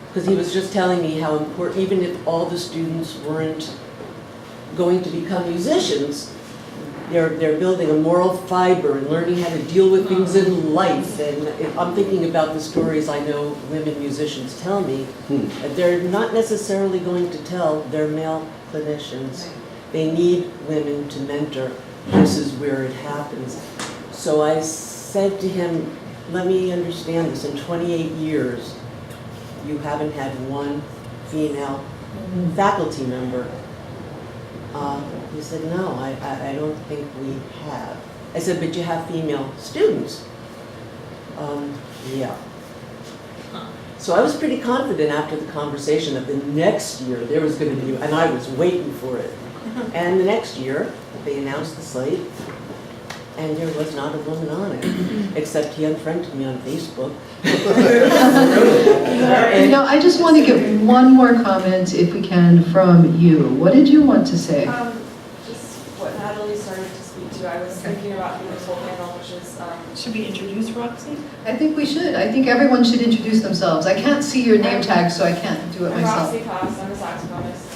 [SPEAKER 12] Because he was just telling me how important, even if all the students weren't going to become musicians, they're building a moral fiber and learning how to deal with things in life. And I'm thinking about the stories I know women musicians tell me. They're not necessarily going to tell their male clinicians. They need women to mentor. This is where it happens. So I said to him, let me understand this. In 28 years, you haven't had one female faculty member. He said, no, I don't think we have. I said, but you have female students. Yeah. So I was pretty confident after the conversation that the next year there was going to be, and I was waiting for it. And the next year, they announced the slate, and there was not a woman on it, except he unfriended me on Facebook.
[SPEAKER 1] you know, I just want to get one more comment, if we can, from you. What did you want to say?
[SPEAKER 13] Just what Natalie started to speak to. I was thinking about this whole panel, which is...
[SPEAKER 2] Should we introduce Roxy?
[SPEAKER 1] I think we should. I think everyone should introduce themselves. I can't see your name tag, so I can't do it
[SPEAKER 13] I'm
[SPEAKER 1] myself.
[SPEAKER 13] Roxy Koss. I'm a saxophonist.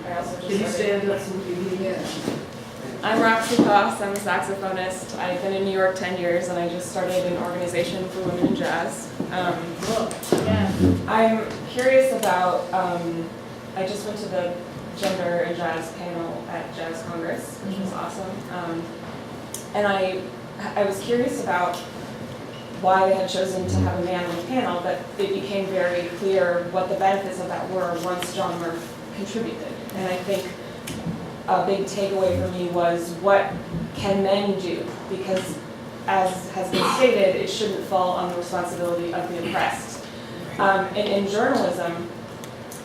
[SPEAKER 13] I also just
[SPEAKER 6] Can you
[SPEAKER 13] started...
[SPEAKER 6] stand up so we can hear?
[SPEAKER 13] I'm Roxy Koss. I'm a saxophonist. I've been in New York 10 years, and I just started an organization for women in jazz. I'm curious about... I just went to the Gender and Jazz panel at Jazz Congress, which was awesome. And I was curious about why they had chosen to have a man on the panel, but it became very clear what the benefits of that were once John Murph contributed. And I think a big takeaway for me was, what can men do? Because as has been stated, it shouldn't fall on the responsibility of the oppressed. And in journalism,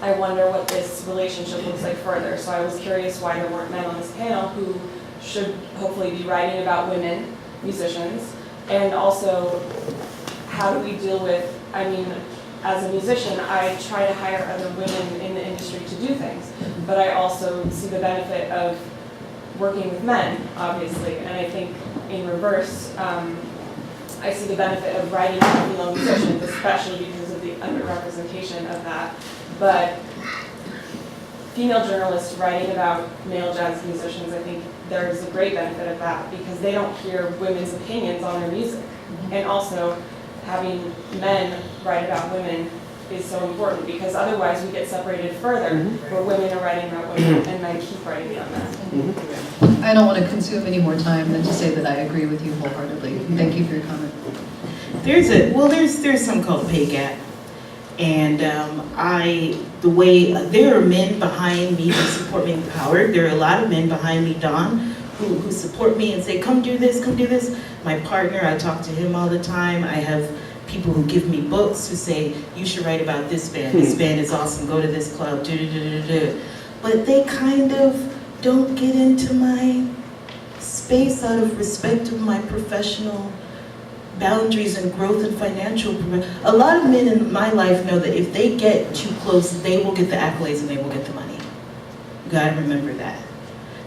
[SPEAKER 13] I wonder what this relationship looks like further. So I was curious why there weren't men on this panel who should hopefully be writing about women musicians, and also how do we deal with, I mean, as a musician, I try to hire other women in the industry to do things, but I also see the benefit of working with men, obviously, and I think in reverse, I see the benefit of writing about female musicians, especially because of the underrepresentation of that. But female journalists writing about male jazz musicians, I think there's a great benefit of that because they don't hear women's opinions on their music. And also, having men write about women is so important because otherwise we get separated further where women are writing about women and men keep writing about men.
[SPEAKER 1] I don't want to consume any more time than to say that I agree with you wholeheartedly. Thank you for your comment.
[SPEAKER 3] There's something called a pay gap. And there are men behind me who support me in power. There are a lot of men behind me, Don, who support me and say, come do this, come do this. My partner, I talk to him all the time. I have people who give me books who say, you should write about this band. This band is awesome, go to this club, But they kind of don't get into my space out of respect of my professional boundaries and growth and financial. A lot of men in my life know that if they get too close, they will get the accolades and they will get the money. You gotta remember that.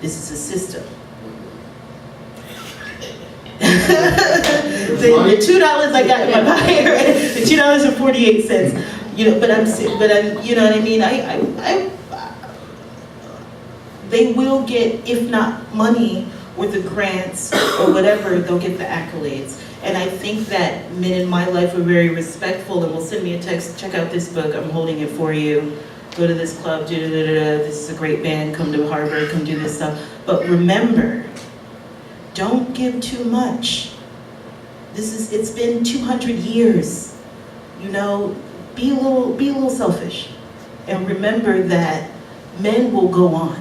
[SPEAKER 3] This is a system. the $2 I got in my pocket, the $2.48. You know, but I'm, you know what I mean. They will get, if not money, or the grants or whatever, they'll get the accolades. And I think that men in my life are very respectful and will send me a text, check out this book, I'm holding it for you. Go to this club, this is a great band, come to Harvard, come do this stuff. But remember, don't give too much. It's been 200 years. You know, be a little selfish. And remember that men will go on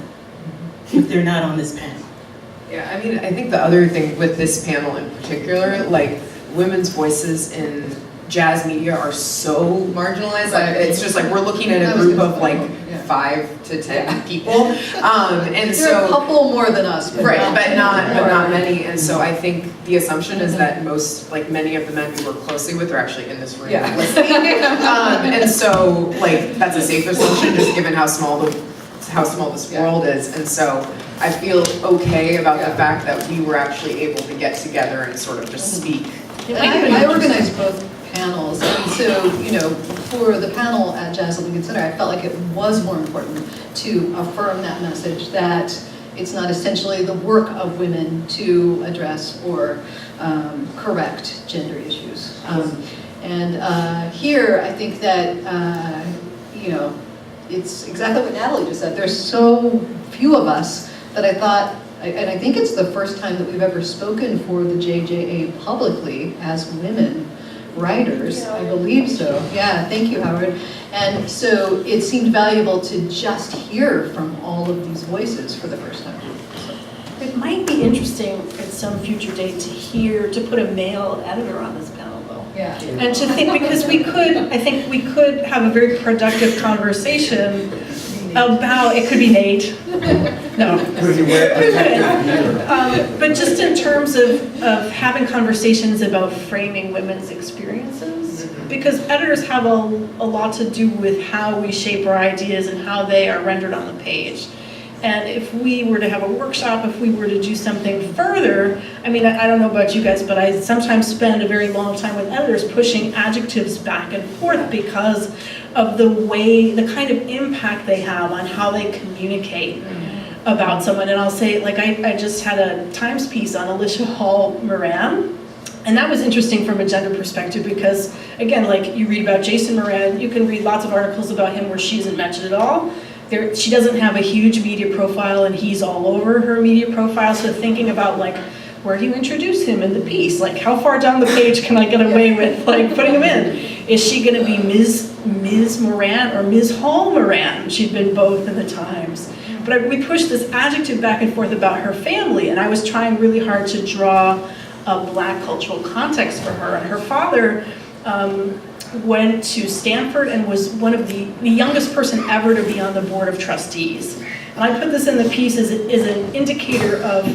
[SPEAKER 3] if they're not on this panel.
[SPEAKER 4] Yeah, I mean, I think the other thing with this panel in particular, like women's voices in jazz media are so marginalized. Like, it's just like we're looking at a group of like 5 to 10 people, and
[SPEAKER 1] There
[SPEAKER 4] so
[SPEAKER 1] are a couple more than us,
[SPEAKER 4] right, but not many. And so I think the assumption is that many of the men we work closely with are actually in this room listening. And so like that's a safe assumption, just given how small this world is. And so I feel okay about the fact that we were actually able to get together and sort of just speak.
[SPEAKER 1] I organized both panels, and so, you know, for the panel at Jazz at Lincoln Center, I felt like it was more important to affirm that message that it's not essentially the work of women to address or correct gender issues. And here, I think that, you know, it's exactly what Natalie just said. There's so few of us that I thought, and I think it's the first time that we've ever spoken for the JJA publicly as women writers. I believe so. Yeah, thank you, Howard. And so it seemed valuable to just hear from all of these voices for the first time.
[SPEAKER 2] It might be interesting at some future date to put a male editor on this panel, though.
[SPEAKER 1] Yeah.
[SPEAKER 2] And to think, because I think we could have a very productive conversation about, it could be Nate. No. But just in terms of having conversations about framing women's experiences, because editors have a lot to do with how we shape our ideas and how they are rendered on the page. And if we were to have a workshop, if we were to do something further, I mean, I don't know about you guys, but I sometimes spend a very long time with editors pushing adjectives back and forth because of the kind of impact they have on how they communicate about someone. And I'll say, like, I just had a Times piece on Alicia Hall Moran, and that was interesting from a gender perspective because, again, like, you read about Jason Moran, you can read lots of articles about him where she isn't mentioned at all. She doesn't have a huge media profile and he's all over her media profile, so thinking about, like, where do you introduce him in the piece? Like, how far down the page can I get away with, like, putting him in? Is she gonna be Ms. Moran or Ms. Hall Moran? She'd been both in the Times. But we pushed this adjective back and forth about her family, and I was trying really hard to draw a Black cultural context for her. And her father went to Stanford and was one of the youngest person ever to be on the board of trustees. And I put this in the piece as an indicator of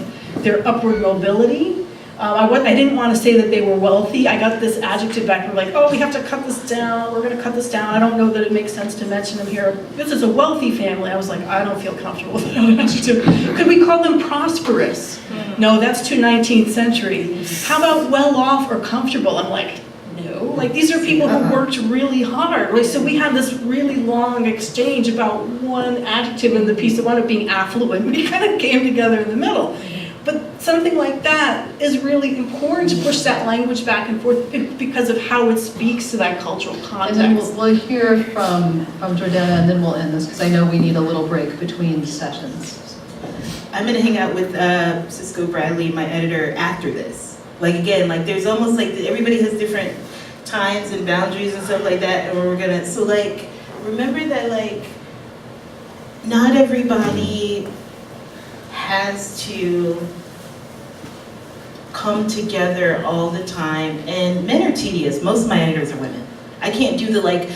[SPEAKER 2] their upward mobility. I didn't want to say that they were wealthy. I got this adjective back. We're like, oh, we have to cut this down. We're going to cut this down. I don't know that it makes sense to mention them here. This is a wealthy family. I was like, I don't feel comfortable with that adjective. Could we call them prosperous? No, that's too 19th century. How about well off or comfortable? I'm like, no. Like, these are people who worked really hard. Like, so we had this really long exchange about one adjective in the piece that wound up being affluent. We kind of came together in the middle. But something like that is really important to push that language back and forth because of how it speaks to that cultural context.
[SPEAKER 1] And then we'll hear from Jordana, and then we'll end this because I know we need a little break between sessions.
[SPEAKER 3] I'm gonna hang out with Cisco Bradley, my editor, after this. Like, again, like, there's almost like everybody has different times and boundaries and stuff like that, and we're gonna, so, like, remember that, like, not everybody has to come together all the time, and men are tedious. Most of my editors are women. I can't do the, like,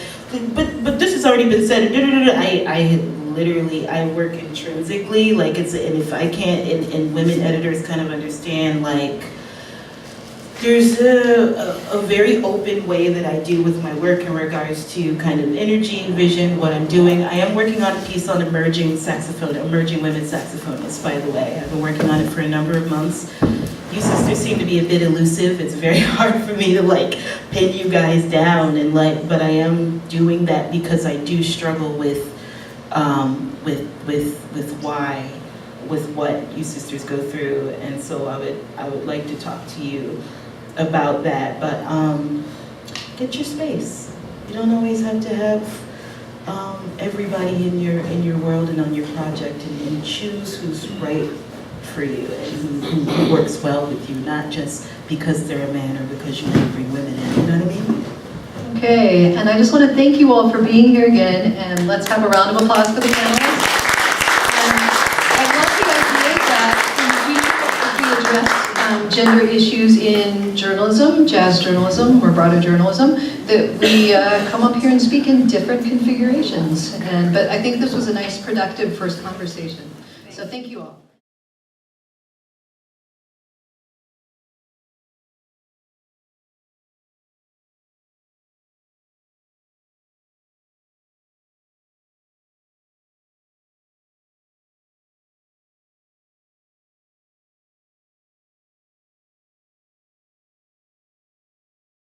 [SPEAKER 3] but this has already been said. I work intrinsically, like, and if I can't, and women editors kind of understand, like, there's a very open way that I do with my work in regards to kind of energy and vision, what I'm doing. I am working on a piece on emerging women saxophonists, by the way. I've been working on it for a number of months. You sisters seem to be a bit elusive. It's very hard for me to, like, pin you guys down, and, like, but I am doing that because I do struggle with with what you sisters go through, and so I would like to talk to you about that. But get your space. You don't always have to have everybody in your world and on your project, and choose who's right for you and who works well with you, not just because they're a man or because you want to bring women in. You know what I mean?
[SPEAKER 1] Okay, and I just want to thank you all for being here again, and let's have a round of applause for the panelists. I love the idea that in the future, if we address gender issues in journalism, jazz journalism, or broader journalism, that we come up here and speak in different configurations. But I think this was a nice, productive first conversation. So thank you all.